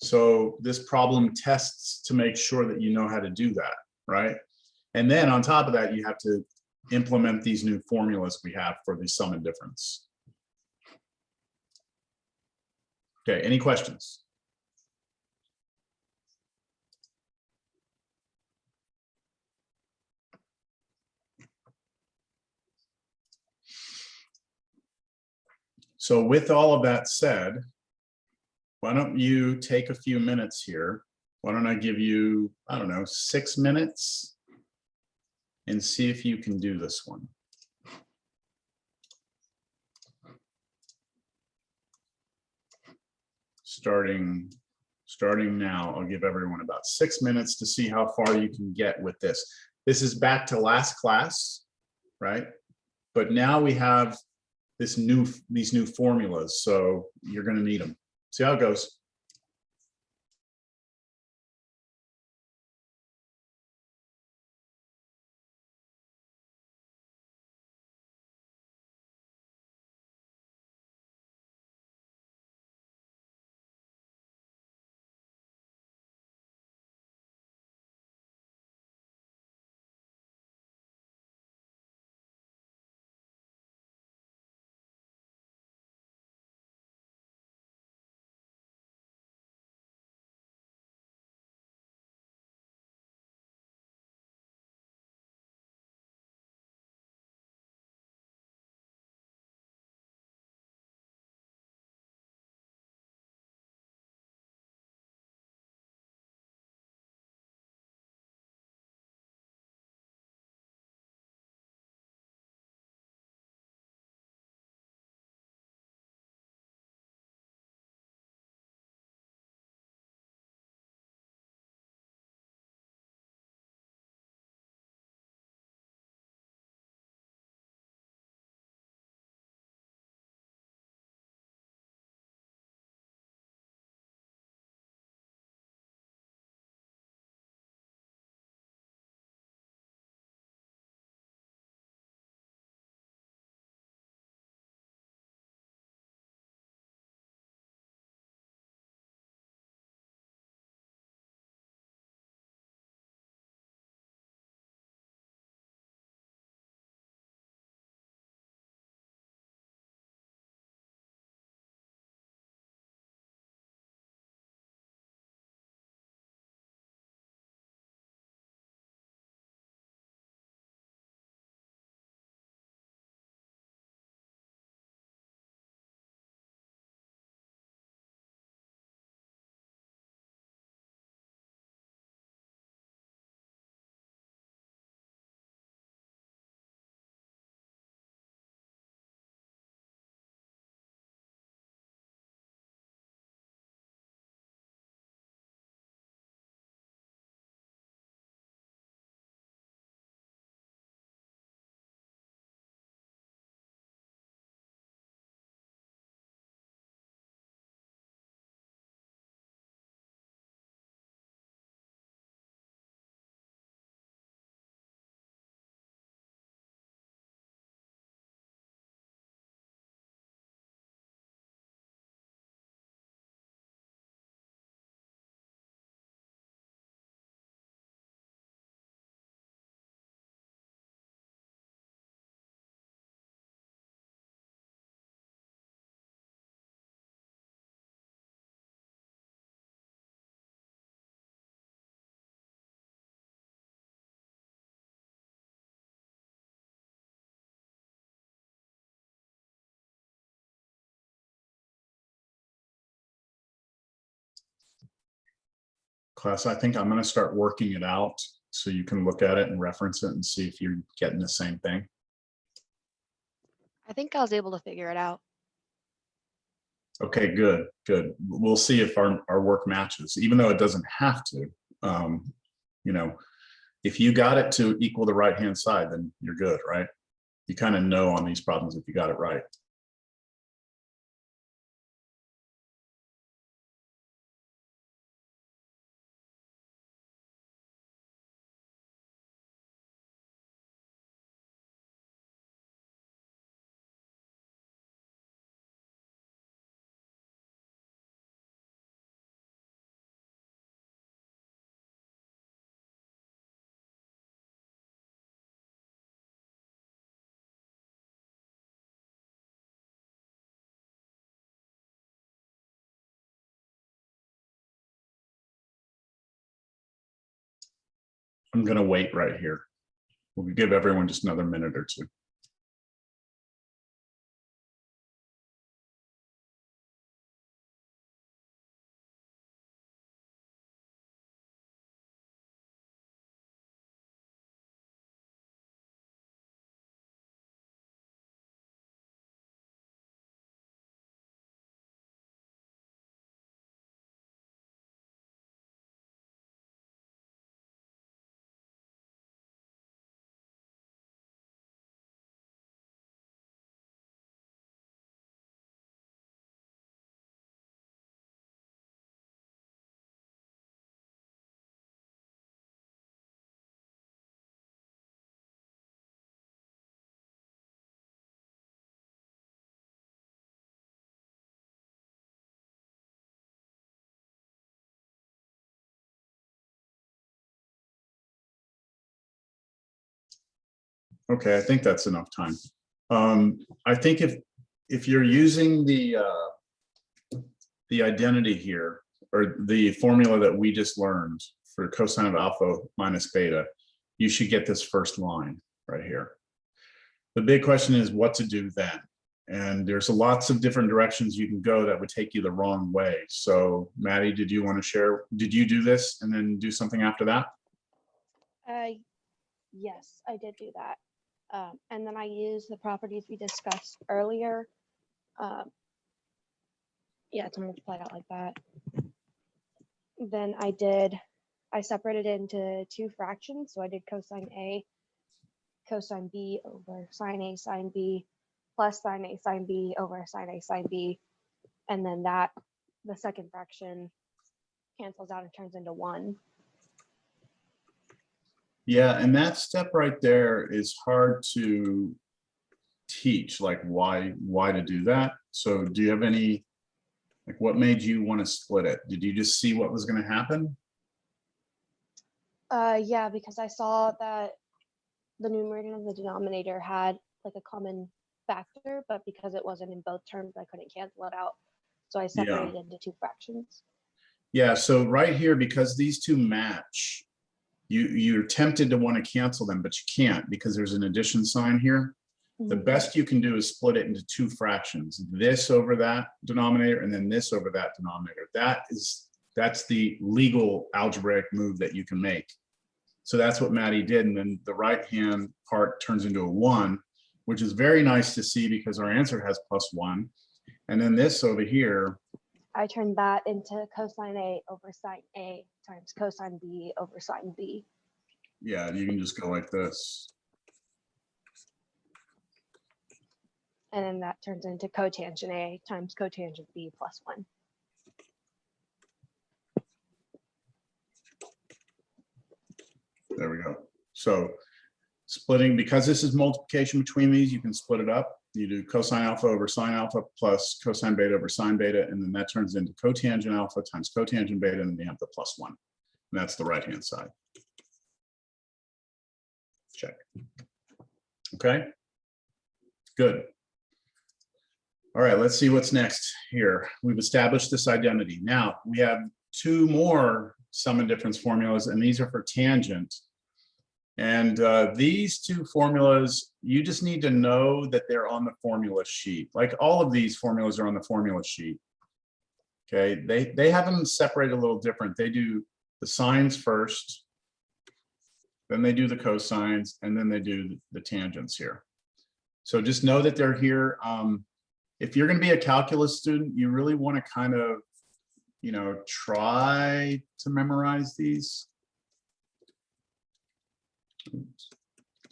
So this problem tests to make sure that you know how to do that, right? And then on top of that, you have to implement these new formulas we have for the sum and difference. Okay, any questions? So with all of that said, why don't you take a few minutes here? Why don't I give you, I don't know, 6 minutes and see if you can do this one. Starting now, I'll give everyone about 6 minutes to see how far you can get with this. This is back to last class, right? But now we have these new formulas, so you're going to need them. See how it goes. Class, I think I'm going to start working it out so you can look at it and reference it and see if you're getting the same thing. I think I was able to figure it out. Okay, good, good. We'll see if our work matches, even though it doesn't have to. You know, if you got it to equal the right-hand side, then you're good, right? You kind of know on these problems if you got it right. I'm going to wait right here. We'll give everyone just another minute or two. Okay, I think that's enough time. I think if you're using the identity here, or the formula that we just learned for cosine of alpha minus beta, you should get this first line right here. The big question is what to do then. And there's lots of different directions you can go that would take you the wrong way. So Maddie, did you want to share? Did you do this and then do something after that? Yes, I did do that. And then I used the properties we discussed earlier. Yeah, to multiply it out like that. Then I separated it into two fractions. So I did cosine A, cosine B over sine A, sine B, plus sine A, sine B over sine A, sine B. And then the second fraction cancels out and turns into 1. Yeah, and that step right there is hard to teach, like why to do that. So do you have any, like what made you want to split it? Did you just see what was going to happen? Yeah, because I saw that the numerator and the denominator had like a common factor, but because it wasn't in both terms, I couldn't cancel it out. So I separated it into two fractions. Yeah, so right here, because these two match, you're tempted to want to cancel them, but you can't because there's an addition sign here. The best you can do is split it into two fractions, this over that denominator and then this over that denominator. That's the legal algebraic move that you can make. So that's what Maddie did. And then the right-hand part turns into a 1, which is very nice to see because our answer has +1. And then this over here, I turned that into cosine A over sine A times cosine B over sine B. yeah, you can just go like this. And then that turns into cotangent A times cotangent B plus 1. There we go. So splitting, because this is multiplication between these, you can split it up. You do cosine alpha over sine alpha plus cosine beta over sine beta, and then that turns into cotangent alpha times cotangent beta, and then you have the +1. And that's the right-hand side. Check. Okay, good. All right, let's see what's next here. We've established this identity. Now we have two more sum and difference formulas, and these are for tangent. And these two formulas, you just need to know that they're on the formula sheet. Like all of these formulas are on the formula sheet. Okay, they have them separated a little different. They do the sines first, then they do the cosines, and then they do the tangents here. So just know that they're here. If you're going to be a calculus student, you really want to kind of, you know, try to memorize these.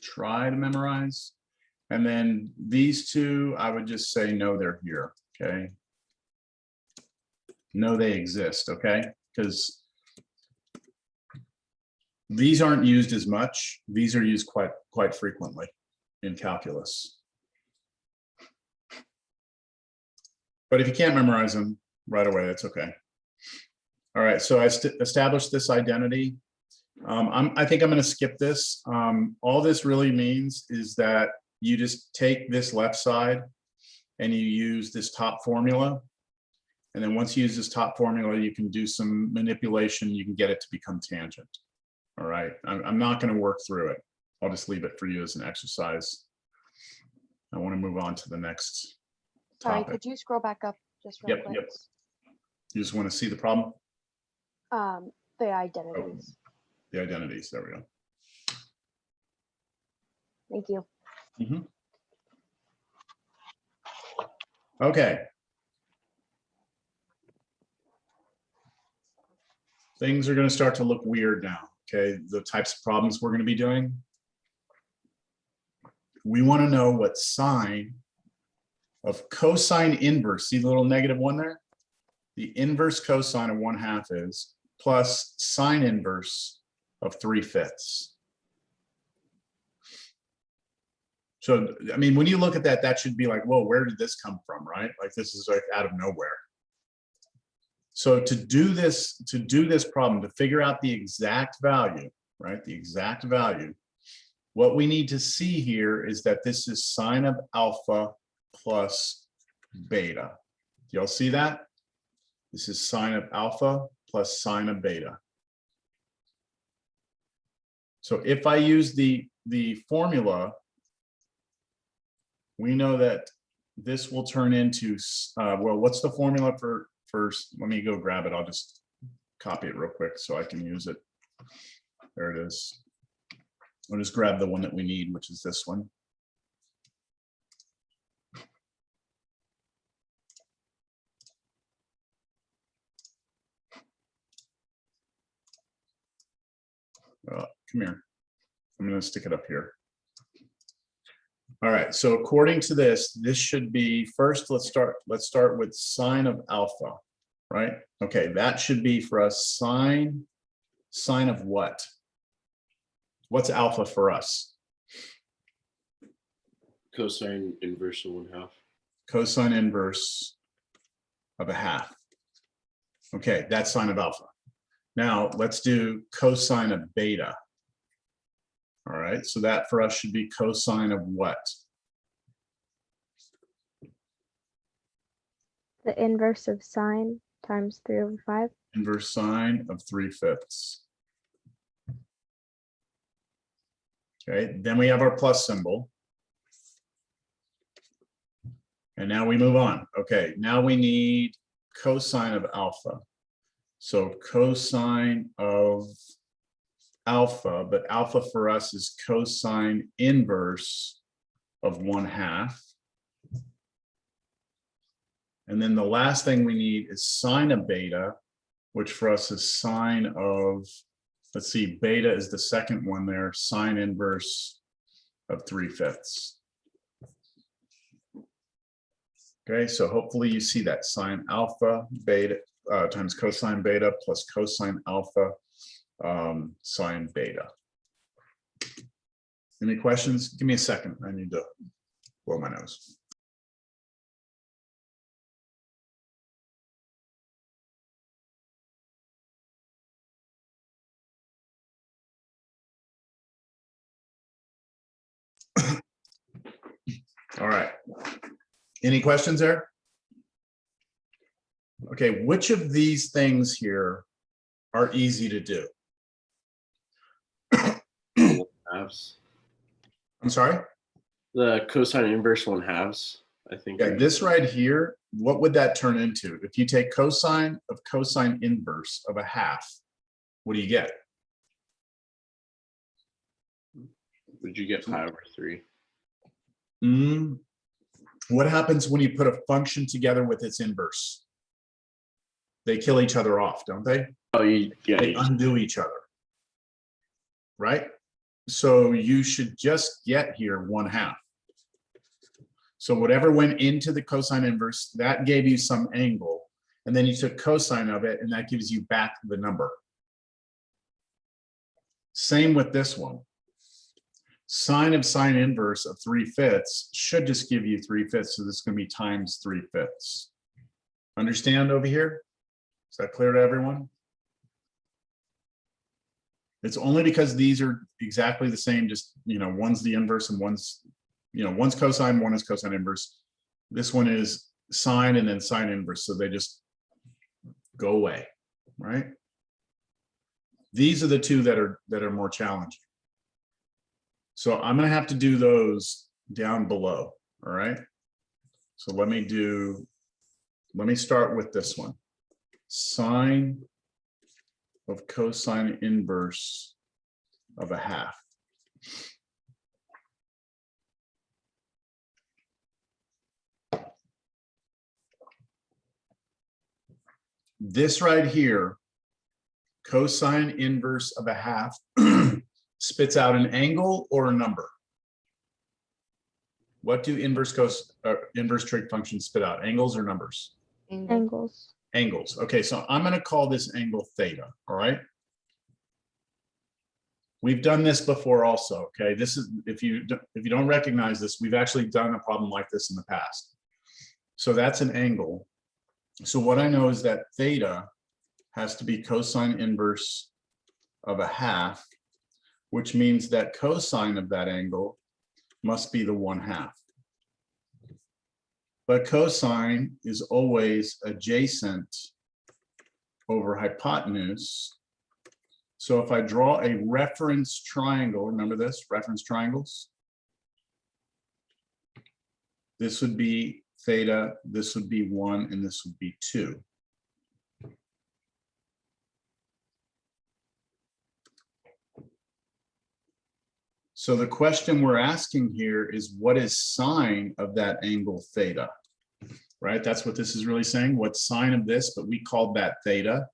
Try to memorize. And then these two, I would just say, no, they're here, okay? No, they exist, okay? Because these aren't used as much. These are used quite frequently in calculus. But if you can't memorize them right away, that's okay. All right, so I established this identity. I think I'm going to skip this. All this really means is that you just take this left side and you use this top formula. And then once you use this top formula, you can do some manipulation. You can get it to become tangent. All right, I'm not going to work through it. I'll just leave it for you as an exercise. I want to move on to the next Sorry, topic. could you scroll back up just real Yep, quick? yep. You just want to see the problem? The identities. The identities, there we go. Thank you. Mhm. Okay. Things are going to start to look weird now, okay? The types of problems we're going to be doing. We want to know what sine of cosine inverse, see the little -1 there? The inverse cosine of 1/2 is, plus sine inverse of 3/5. So, I mean, when you look at that, that should be like, whoa, where did this come from, right? Like this is like out of nowhere. So to do this problem, to figure out the exact value, right? The exact value, what we need to see here is that this is sine of alpha plus beta. Do y'all see that? This is sine of alpha plus sine of beta. So if I use the formula, we know that this will turn into, well, what's the formula for first? Let me go grab it. I'll just copy it real quick so I can use it. There it is. I'll just grab the one that we need, which is this one. Come here. I'm going to stick it up here. All right, so according to this should be first, let's start with sine of alpha, right? Okay, that should be for us sine of what? What's alpha for us? Cosine inverse of 1/2. Cosine inverse of 1/2. Okay, that's sine of alpha. Now let's do cosine of beta. All right, so that for us should be cosine of what? The inverse of sine times 3/5. Inverse sine of 3/5. Okay, then we have our plus symbol. And now we move on. Okay, now we need cosine of alpha. So cosine of alpha, but alpha for us is cosine inverse of 1/2. And then the last thing we need is sine of beta, which for us is sine of, let's see, beta is the second one there, sine inverse of 3/5. Okay, so hopefully you see that sine alpha beta times cosine beta plus cosine alpha sine beta. Any questions? Give me a second. I need to blow my nose. All right. Any questions there? Okay, which of these things here are easy to do? Halves. I'm sorry? The cosine inverse 1/2, I think. Okay, this right here, what would that turn into? If you take cosine of cosine inverse of 1/2, what do you get? Would you get pi over 3? What happens when you put a function together with its inverse? They kill each other off, don't they? Oh, yeah. They undo each other, right? So you should just get here 1/2. So whatever went into the cosine inverse, that gave you some angle, and then you took cosine of it, and that gives you back the number. Same with this one. Sine of sine inverse of 3/5 should just give you 3/5, so this is going to be times 3/5. Understand over here? Is that clear to everyone? It's only because these are exactly the same, just, one's the inverse and one's cosine, one is cosine inverse. This one is sine and then sine inverse, so they just go away, right? These are the two that are more challenging. So I'm going to have to do those down below, all right? So let me start with this one. Sine of cosine inverse of 1/2. This right here, cosine inverse of 1/2 spits out an angle or a number. What do inverse trig functions spit out? Angles or numbers? Angles. Angles. Okay, so I'm going to call this angle theta. All right. We've done this before also. Okay, this is if you don't recognize this, we've actually done a problem like this in the past. So that's an angle. So what I know is that theta has to be cosine inverse of 1/2, which means that cosine of that angle must be the 1/2. But cosine is always adjacent over hypotenuse. So if I draw a reference triangle, remember this, reference triangles? This would be theta, this would be 1, and this would be 2. So the question we're asking here is, what is sine of that angle theta? Right, that's what this is really saying. What's sine of this? But we called that theta.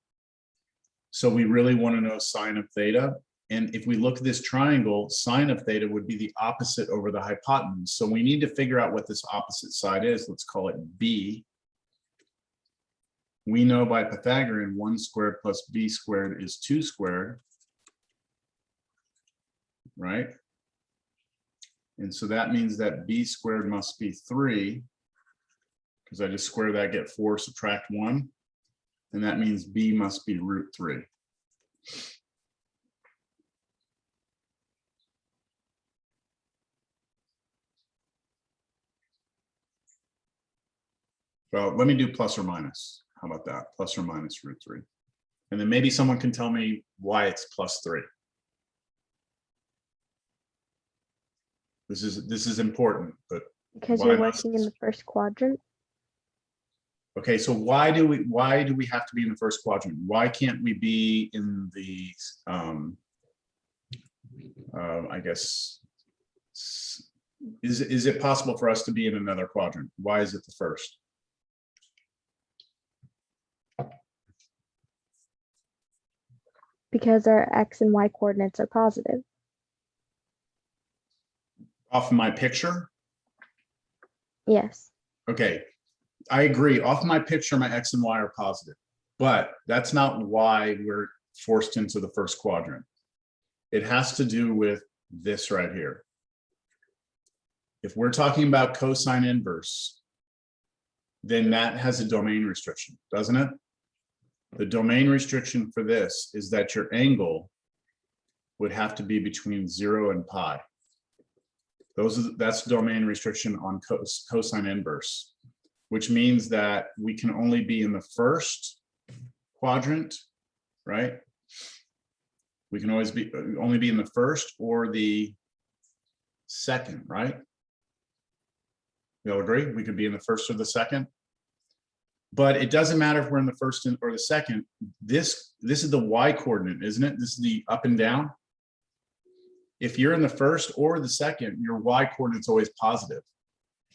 So we really want to know sine of theta. And if we look at this triangle, sine of theta would be the opposite over the hypotenuse. So we need to figure out what this opposite side is. Let's call it b. We know by Pythagorean 1 squared plus b squared is 2 squared. Right? And so that means that b squared must be 3, because I just square that, get 4, subtract 1. And that means b must be root 3. Well, let me do plus or minus. How about that? Plus or minus root 3. And then maybe someone can tell me why it's plus 3. This is important, but Because why you're not? working in the first quadrant. Okay, so why do we have to be in the first quadrant? Why can't we be in the I guess, is it possible for us to be in another quadrant? Why is it the first? Because our x and y coordinates are positive. Off my picture? Yes. Okay, I agree. Off my picture, my x and y are positive, but that's not why we're forced into the first quadrant. It has to do with this right here. If we're talking about cosine inverse, then that has a domain restriction, doesn't it? The domain restriction for this is that your angle would have to be between 0 and pi. That's domain restriction on cosine inverse, which means that we can only be in the first quadrant, right? We can always be only be in the first or the second, right? You all agree? We could be in the first or the second. But it doesn't matter if we're in the first or the second. This is the y coordinate, isn't it? This is the up and down. If you're in the first or the second, your y coordinate's always positive.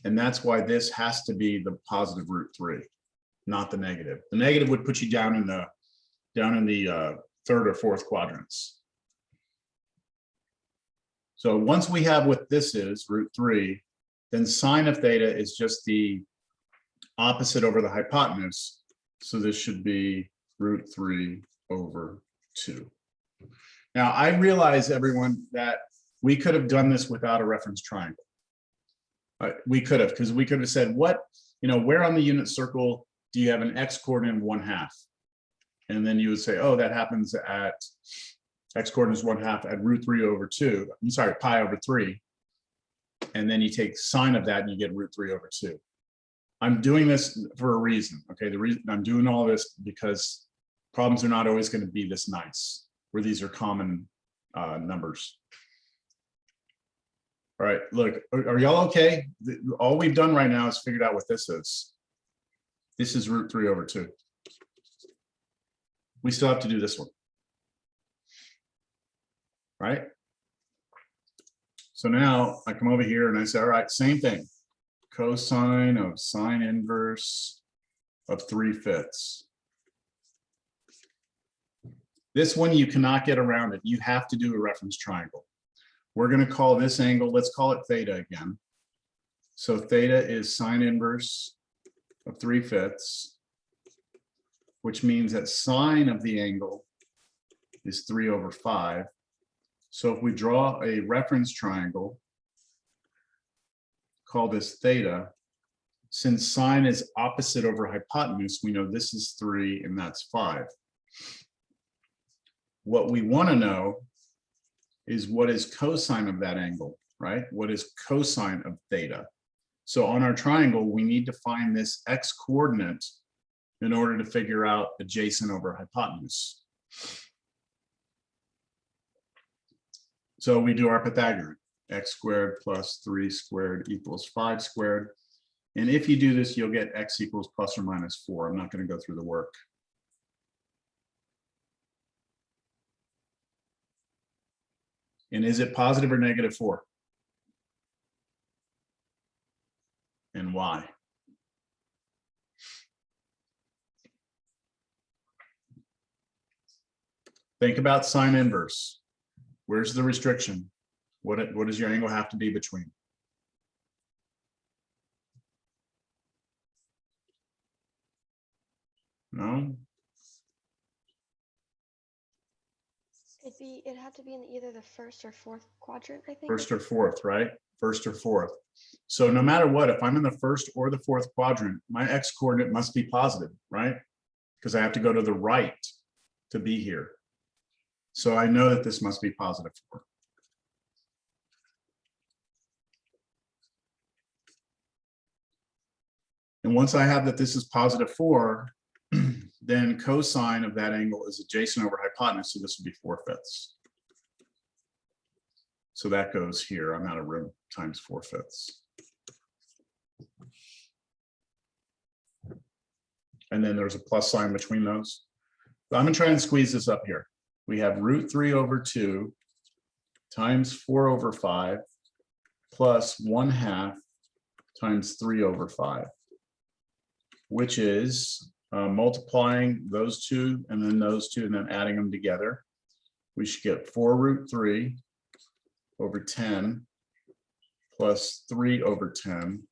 And that's why this has to be the positive root 3, not the negative. The negative would put you down in the third or fourth quadrants. So once we have what this is, root 3, then sine of theta is just the opposite over the hypotenuse. So this should be root 3 over 2. Now, I realize, everyone, that we could have done this without a reference triangle. We could have, because we could have said, where on the unit circle do you have an x coordinate of 1/2? And then you would say, oh, that happens at x coordinate is 1/2 at root 3 over 2. I'm sorry, pi over 3. And then you take sine of that and you get root 3 over 2. I'm doing this for a reason. Okay, the reason I'm doing all this because problems are not always going to be this nice, where these are common numbers. All right, look, are y'all okay? All we've done right now is figured out what this is. This is root 3 over 2. We still have to do this one. Right? So now I come over here and I say, all right, same thing. Cosine of sine inverse of 3/5. This one, you cannot get around it. You have to do a reference triangle. We're going to call this angle, let's call it theta again. So theta is sine inverse of 3/5, which means that sine of the angle is 3 over 5. So if we draw a reference triangle, call this theta, since sine is opposite over hypotenuse, we know this is 3 and that's 5. What we want to know is what is cosine of that angle, right? What is cosine of theta? So on our triangle, we need to find this x coordinate in order to figure out adjacent over hypotenuse. So we do our Pythagorean, x squared plus 3 squared equals 5 squared. And if you do this, you'll get x equals plus or minus 4. I'm not going to go through the work. And is it positive or negative 4? And why? Think about sine inverse. Where's the restriction? What does your angle have to be between? No? It'd have to be in either the first or fourth quadrant, I think. First or fourth, right? First or fourth. So no matter what, if I'm in the first or the fourth quadrant, my x coordinate must be positive, right? Because I have to go to the right to be here. So I know that this must be positive 4. And once I have that this is positive 4, then cosine of that angle is adjacent over hypotenuse, so this would be 4/5. So that goes here. I'm out of room, times 4/5. And then there's a plus sign between those. So I'm gonna try and squeeze this up here. We have root 3 over 2 times 4 over 5 plus 1/2 times 3 over 5, which is multiplying those two and then those two and then adding them together. We should get 4 root 3 over 10 plus 3 over 10,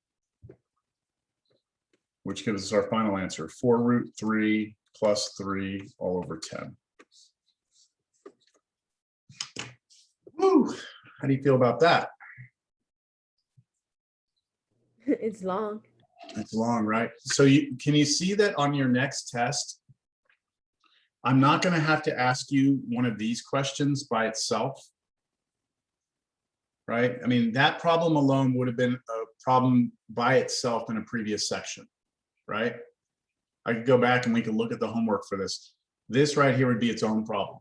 which gives us our final answer, 4 root 3 plus 3 all over 10. Woo! How do you feel about that? It's long. It's long, right? So can you see that on your next test? I'm not going to have to ask you one of these questions by itself, right? I mean, that problem alone would have been a problem by itself in a previous section, right? I could go back and we could look at the homework for this. This right here would be its own problem.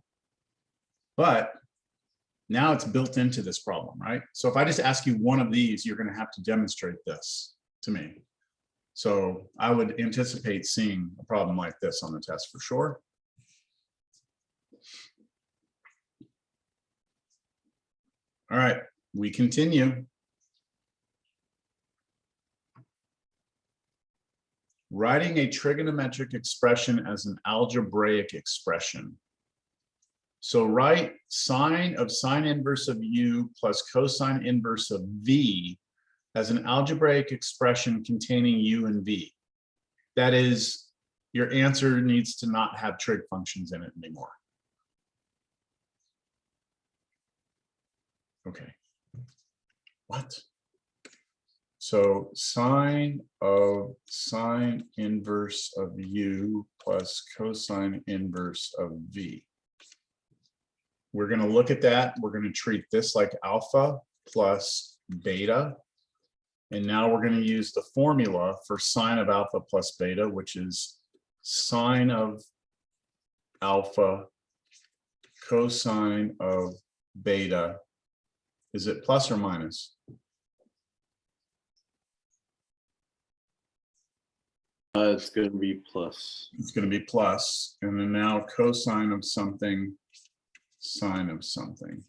But now it's built into this problem, right? So if I just ask you one of these, you're going to have to demonstrate this to me. So I would anticipate seeing a problem like this on the test for sure. All right, we continue. Writing a trigonometric expression as an algebraic expression. So write sine of sine inverse of u plus cosine inverse of v as an algebraic expression containing u and v. That is, your answer needs to not have trig functions in it anymore. Okay. What? So sine of sine inverse of u plus cosine inverse of v. We're going to look at that. We're going to treat this like alpha plus beta. And now we're going to use the formula for sine of alpha plus beta, which is sine of alpha cosine of beta. Is it plus or minus? It's going to be plus. It's going to be plus, and then now cosine of something, sine of something.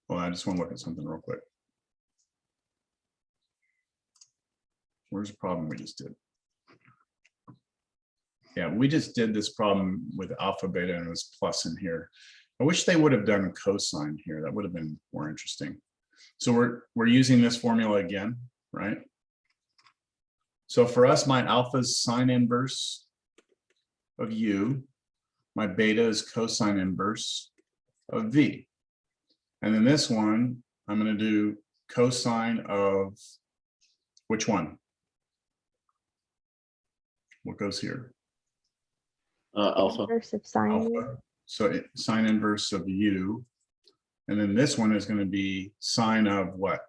Well, I just want to look at something real quick. Where's the problem we just did? Yeah, we just did this problem with alpha beta and it was plus in here. I wish they would have done cosine here. That would have been more interesting. So we're using this formula again, right? So for us, my alpha is sine inverse of u. My beta is cosine inverse of v. And then this one, I'm going to do cosine of which one? What goes here? Alpha. Inverse of sine. Alpha. So sine inverse of u. And then this one is going to be sine of what?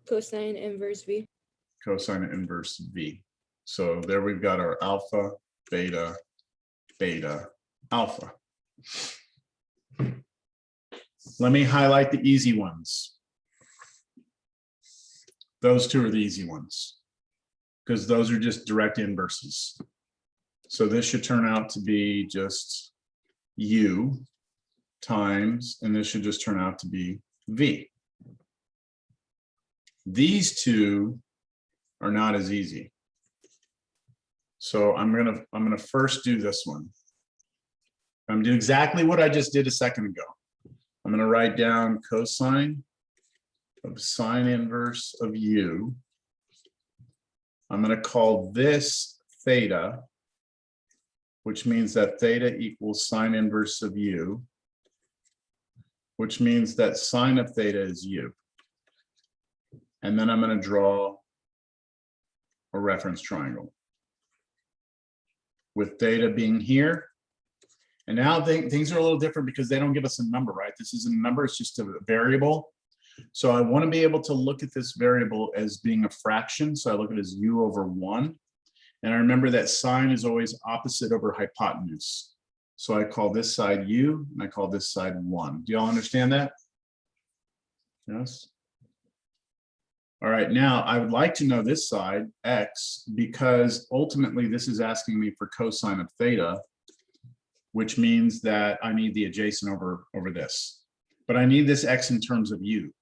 Cosine inverse v. Cosine inverse v. So there we've got our alpha, beta, beta, alpha. Let me highlight the easy ones. Those two are the easy ones because those are just direct inverses. So this should turn out to be just u times, and this should just turn out to be v. These two are not as easy. So I'm gonna first do this one. I'm doing exactly what I just did a second ago. I'm gonna write down cosine of sine inverse of u. I'm gonna call this theta, which means that theta equals sine inverse of u, which means that sine of theta is u. And then I'm going to draw a reference triangle with theta being here. And now things are a little different because they don't give us a number, right? This isn't a number, it's just a variable. So I want to be able to look at this variable as being a fraction. So I look at it as u over 1. And I remember that sine is always opposite over hypotenuse. So I call this side u and I call this side 1. Do y'all understand that? Yes. All right, now I would like to know this side, x, because ultimately this is asking me for cosine of theta, which means that I need the adjacent over this. But I need this x in terms of u.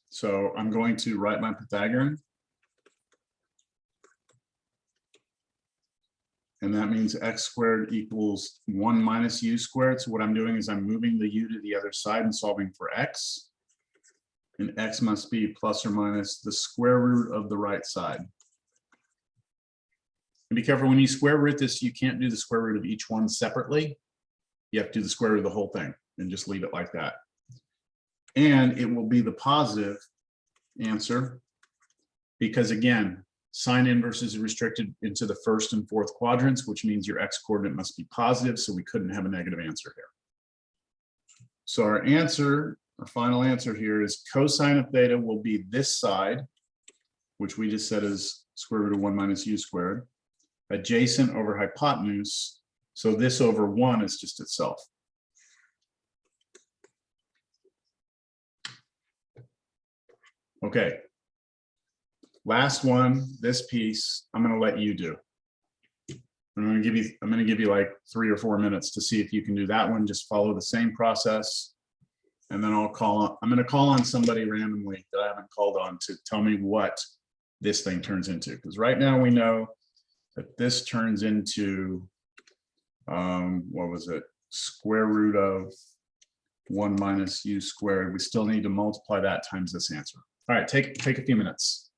So I'm going to write my Pythagorean. And that means x squared equals 1 minus u squared. So what I'm doing is I'm moving the u to the other side and solving for x. And x must be plus or minus the square root of the right side. And be careful when you square root this, you can't do the square root of each one separately. You have to do the square root of the whole thing and just leave it like that. And it will be the positive answer because again, sine inverse is restricted into the first and fourth quadrants, which means your x coordinate must be positive. So we couldn't have a negative answer here. So our answer, our final answer here is cosine of theta will be this side, which we just said is square root of 1 minus u squared, adjacent over hypotenuse. So this over 1 is just itself. Okay. Last one, this piece, I'm gonna let you do. I'm gonna give you like 3 or 4 minutes to see if you can do that one. Just follow the same process. And then I'm gonna call on somebody randomly that I haven't called on to tell me what this thing turns into. Because right now we know that this turns into, what was it? Square root of 1 minus u squared. We still need to multiply that times this answer. All right, take a few minutes.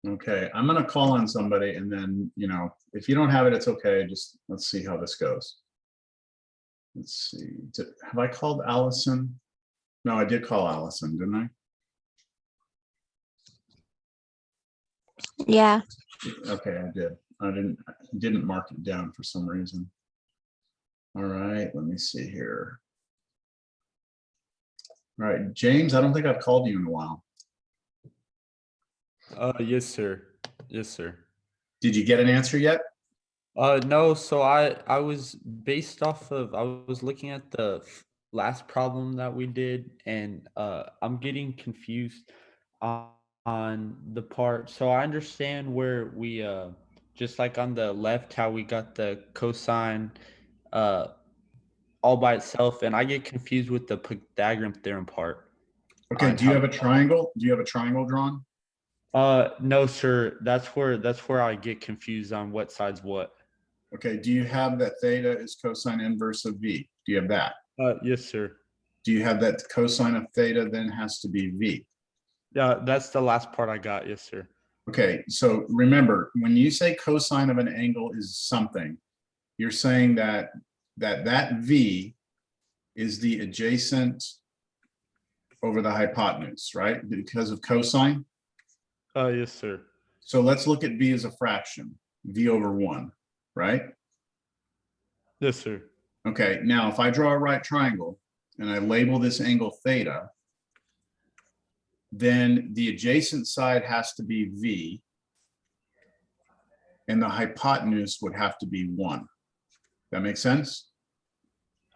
Okay, I'm gonna call on somebody and then, if you don't have it, it's okay. Just let's see how this goes. Let's see, have I called Allison? No, I did call Allison, didn't I? Yeah. Okay, I did. I didn't mark it down for some reason. All right, let me see here. All right, James, I don't think I've called you in a while. Yes, sir. Yes, sir. Did you get an answer yet? No, so I was based off of, I was looking at the last problem that we did, and I'm getting confused on the part. So I understand where we just like on the left how we got the cosine all by itself, and I get confused with the Pythagorean theorem part. Okay, on do you how have a triangle? Do you have a triangle drawn? No, sir. That's where I get confused on what side's what. Okay, do you have that theta is cosine inverse of v? Do you have that? Yes, sir. Do you have that cosine of theta then has to be v? Yeah, that's the last part I got. Yes, sir. Okay, so remember, when you say cosine of an angle is something, you're saying that v is the adjacent over the hypotenuse, right? Because of cosine. Yes, sir. So let's look at v as a fraction, v over 1, right? Yes, sir. Okay, now if I draw a right triangle and I label this angle theta, then the adjacent side has to be v, and the hypotenuse would have to be 1. That makes sense?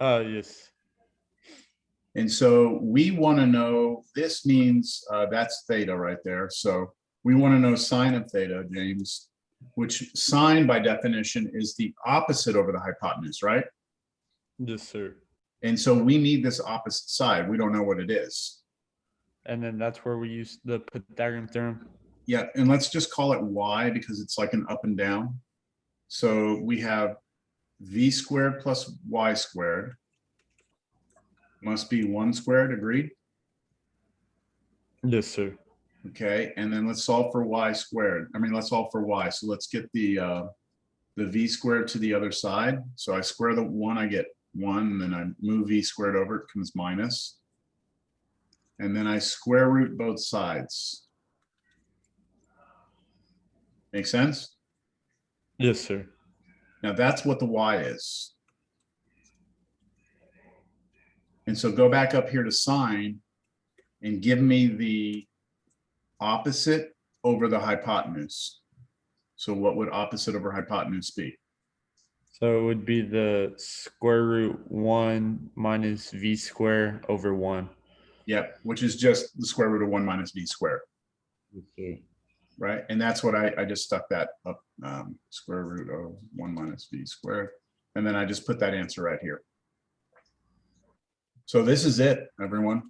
Yes. And so we want to know, this means that's theta right there. So we want to know sine of theta, James, which sine by definition is the opposite over the hypotenuse, right? Yes, sir. And so we need this opposite side. We don't know what it is. And then that's where we use the Pythagorean theorem. Yeah, and let's just call it y because it's like an up and down. So we have v squared plus y squared must be 1 squared, agreed? Yes, sir. Okay, and then let's solve for y squared. I mean, let's solve for y. So let's get the v squared to the other side. So I square the 1, I get 1, and then I move v squared over, it comes minus. And then I square root both sides. Make sense? Yes, sir. Now that's what the y is. And so go back up here to sine and give me the opposite over the hypotenuse. So what would opposite over hypotenuse be? So it would be the square root 1 minus v squared over 1. Yep, which is just the square root of 1 minus v squared, Yes, sir. right? And that's what I just stuck that up, square root of 1 minus v squared. And then I just put that answer right here. So this is it, everyone.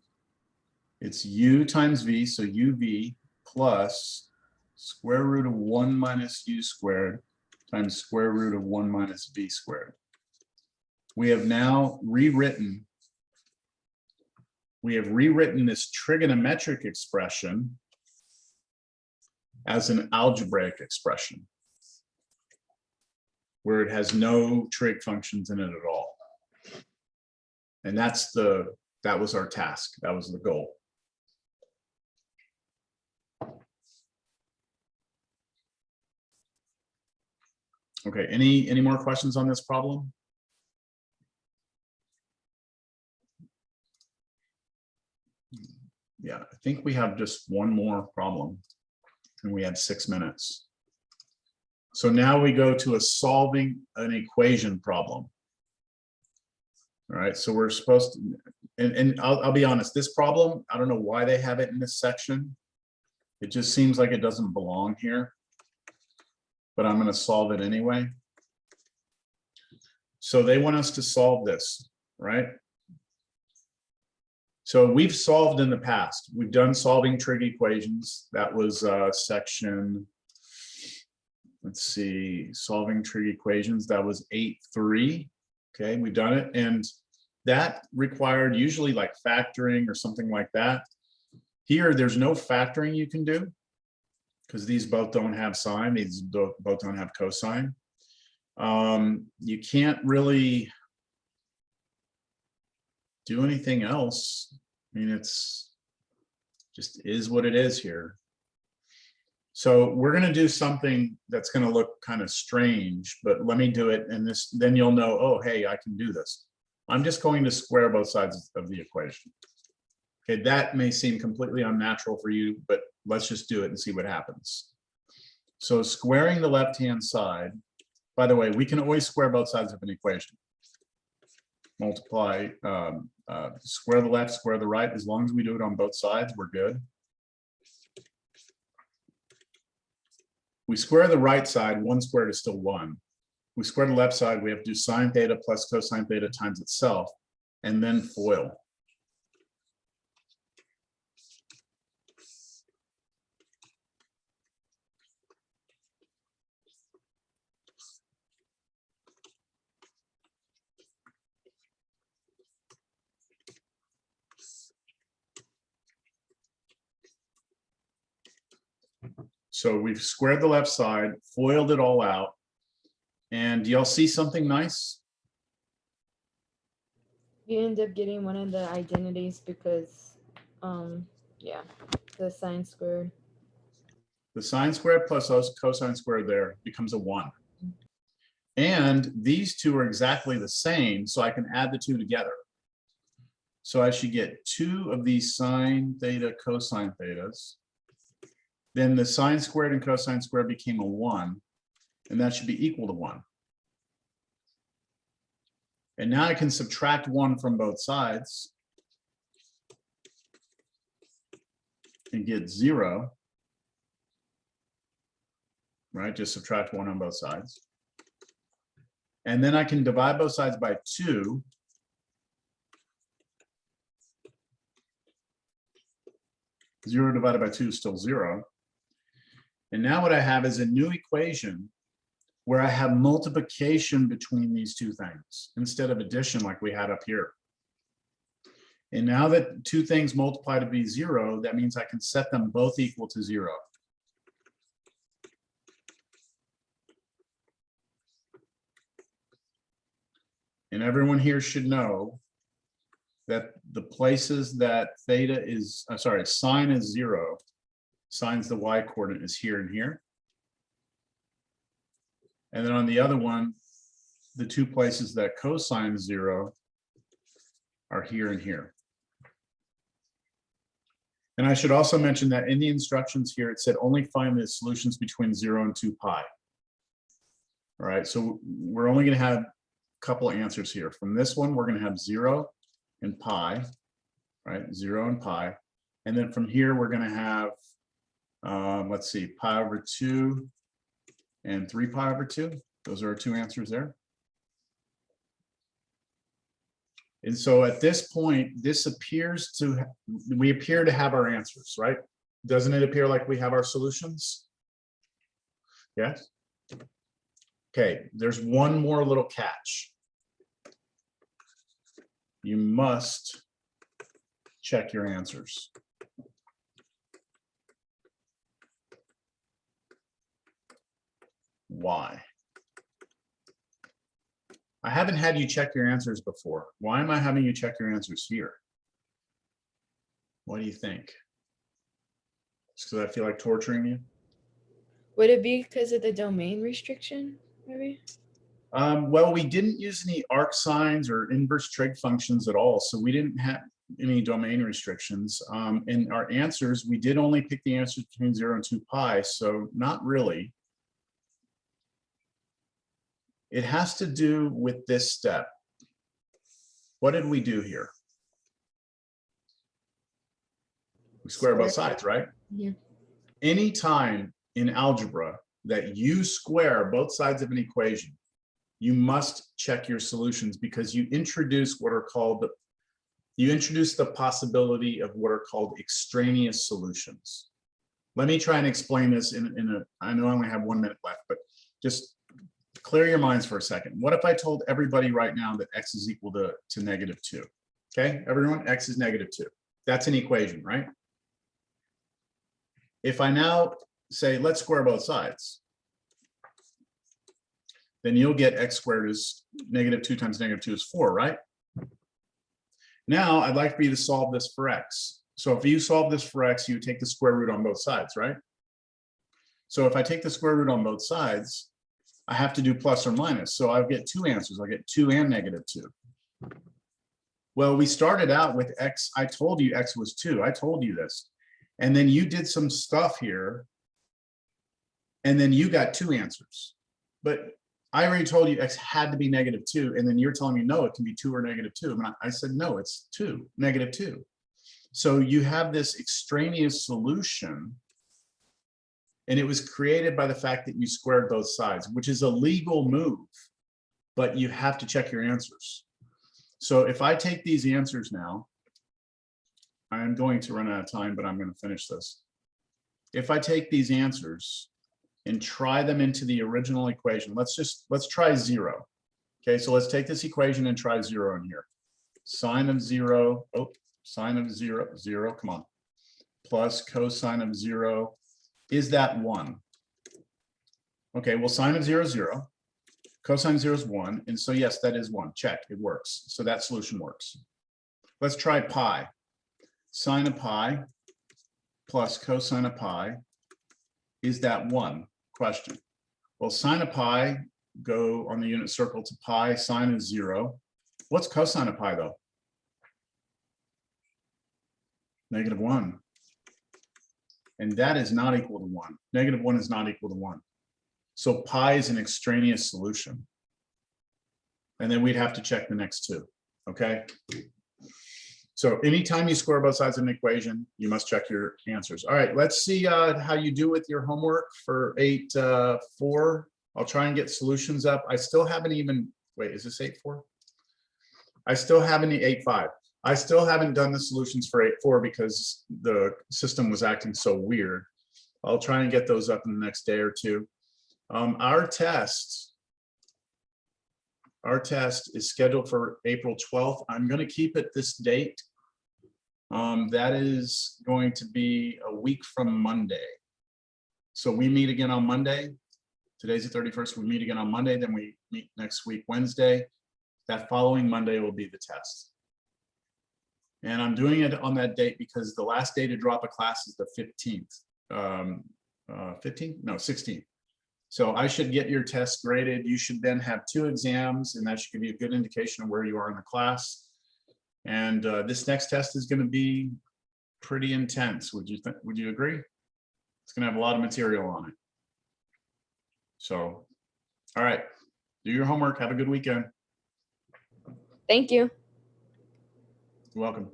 It's u times v, so uv plus square root of 1 minus u squared times square root of 1 minus v squared. We have now rewritten this trigonometric expression as an algebraic expression where it has no trig functions in it at all. And that was our task. That was the goal. Okay, any more questions on this problem? Yeah, I think we have just one more problem and we have 6 minutes. So now we go to a solving an equation problem. All right, so we're supposed to, and I'll be honest, this problem, I don't know why they have it in this section. It just seems like it doesn't belong here, but I'm going to solve it anyway. So they want us to solve this, right? So we've solved in the past. We've done solving trig equations. That was section, let's see, solving trig equations. That was 8.3. Okay, we've done it. And that required usually like factoring or something like that. Here, there's no factoring you can do because these both don't have sine. These both don't have cosine. You can't really do anything else. I mean, it's just is what it is here. So we're going to do something that's going to look kind of strange, but let me do it. And then you'll know, oh, hey, I can do this. I'm just going to square both sides of the equation. Okay, that may seem completely unnatural for you, but let's just do it and see what happens. So squaring the left-hand side, by the way, we can always square both sides of an equation. Multiply, square the left, square the right. As long as we do it on both sides, we're good. We square the right side, 1 squared is still 1. We square the left side, we have to do sine theta plus cosine theta times itself, and then FOIL. So we've squared the left side, FOILed it all out. And do y'all see something nice? You end up getting one of the identities because, yeah, the sine squared. The sine squared plus cosine squared there becomes a 1. And these two are exactly the same, so I can add the two together. So I should get 2 of these sine theta cosine thetas. Then the sine squared and cosine squared became a 1, and that should be equal to 1. And now I can subtract 1 from both sides and get 0. Right, just subtract 1 on both sides. And then I can divide both sides by 2. Zero divided by 2 is still 0. And now what I have is a new equation where I have multiplication between these two things instead of addition like we had up here. And now that two things multiply to be 0, that means I can set them both equal to 0. And everyone here should know that the places that theta is, I'm sorry, sine is 0, sine's the y coordinate is here and here. And then on the other one, the two places that cosine is 0 are here and here. And I should also mention that in the instructions here, it said only find the solutions between 0 and 2 pi. All right, so we're only going to have a couple answers here. From this one, we're going to have 0 and pi, right? 0 and pi. And then from here, we're going to have, let's see, pi over 2 and 3 pi over 2. Those are our two answers there. And so at this point, this appears to, we appear to have our answers, right? Doesn't it appear like we have our solutions? Yes. Okay, there's one more little catch. You must check your answers. Why? I haven't had you check your answers before. Why am I having you check your answers here? What do you think? Just because I feel like torturing you? Would it be because of the domain restriction, maybe? Well, we didn't use any arc sines or inverse trig functions at all, so we didn't have any domain restrictions. In our answers, we did only pick the answers between 0 and 2 pi, so not really. It has to do with this step. What did we do here? We square both sides, right? Yeah. Anytime in algebra that you square both sides of an equation, you must check your solutions because you introduce what are called, you introduce the possibility of what are called extraneous solutions. Let me try and explain this in a, I know I only have 1 minute left, but just clear your minds for a second. What if I told everybody right now that x is equal to -2? Okay, everyone, x is -2. That's an equation, right? If I now say, let's square both sides, then you'll get x squared is -2 times -2 is 4, right? Now I'd like for you to solve this for x. So if you solve this for x, you take the square root on both sides, right? So if I take the square root on both sides, I have to do plus or minus. So I'll get two answers. I'll get 2 and -2. Well, we started out with x. I told you x was 2. I told you this. And then you did some stuff here. And then you got 2 answers. But I already told you x had to be -2. And then you're telling me, no, it can be 2 or -2. And I said, no, it's 2, -2. So you have this extraneous solution. And it was created by the fact that you squared both sides, which is a legal move, but you have to check your answers. So if I take these answers now, I'm going to run out of time, but I'm going to finish this. If I take these answers and try them into the original equation, let's try 0. Okay, so let's take this equation and try 0 in here. Sine of 0, sine of 0, 0, come on, plus cosine of 0. Is that 1? Okay, well, sine of 0 is 0. Cosine of 0 is 1. And so, yes, that is 1. Check, it works. So that solution works. Let's try pi. Sine of pi plus cosine of pi is that 1? Question. Well, sine of pi, go on the unit circle to pi, sine is 0. What's cosine of pi though? -1. And that is not equal to 1. -1 is not equal to 1. So pi is an extraneous solution. And then we'd have to check the next two, okay? So anytime you square both sides of an equation, you must check your answers. All right, let's see how you do with your homework for 8.4. I'll try and get solutions up. I still haven't even, wait, is this 8.4? I still haven't 8.5. I still haven't done the solutions for 8.4 because the system was acting so weird. I'll try and get those up in the next day or two. Our test is scheduled for April 12th. I'm going to keep it this date. That is going to be a week from Monday. So we meet again on Monday. Today's the 31st. We meet again on Monday. Then we meet next week, Wednesday. That following Monday will be the test. And I'm doing it on that date because the last day to drop a class is the 15th. 15th? No, 16th. So I should get your test graded. You should then have 2 exams, and that should give you a good indication of where you are in the class. And this next test is going to be pretty intense. Would you agree? It's going to have a lot of material on it. So, all right, do your homework. Have a good weekend. Thank you. You're welcome.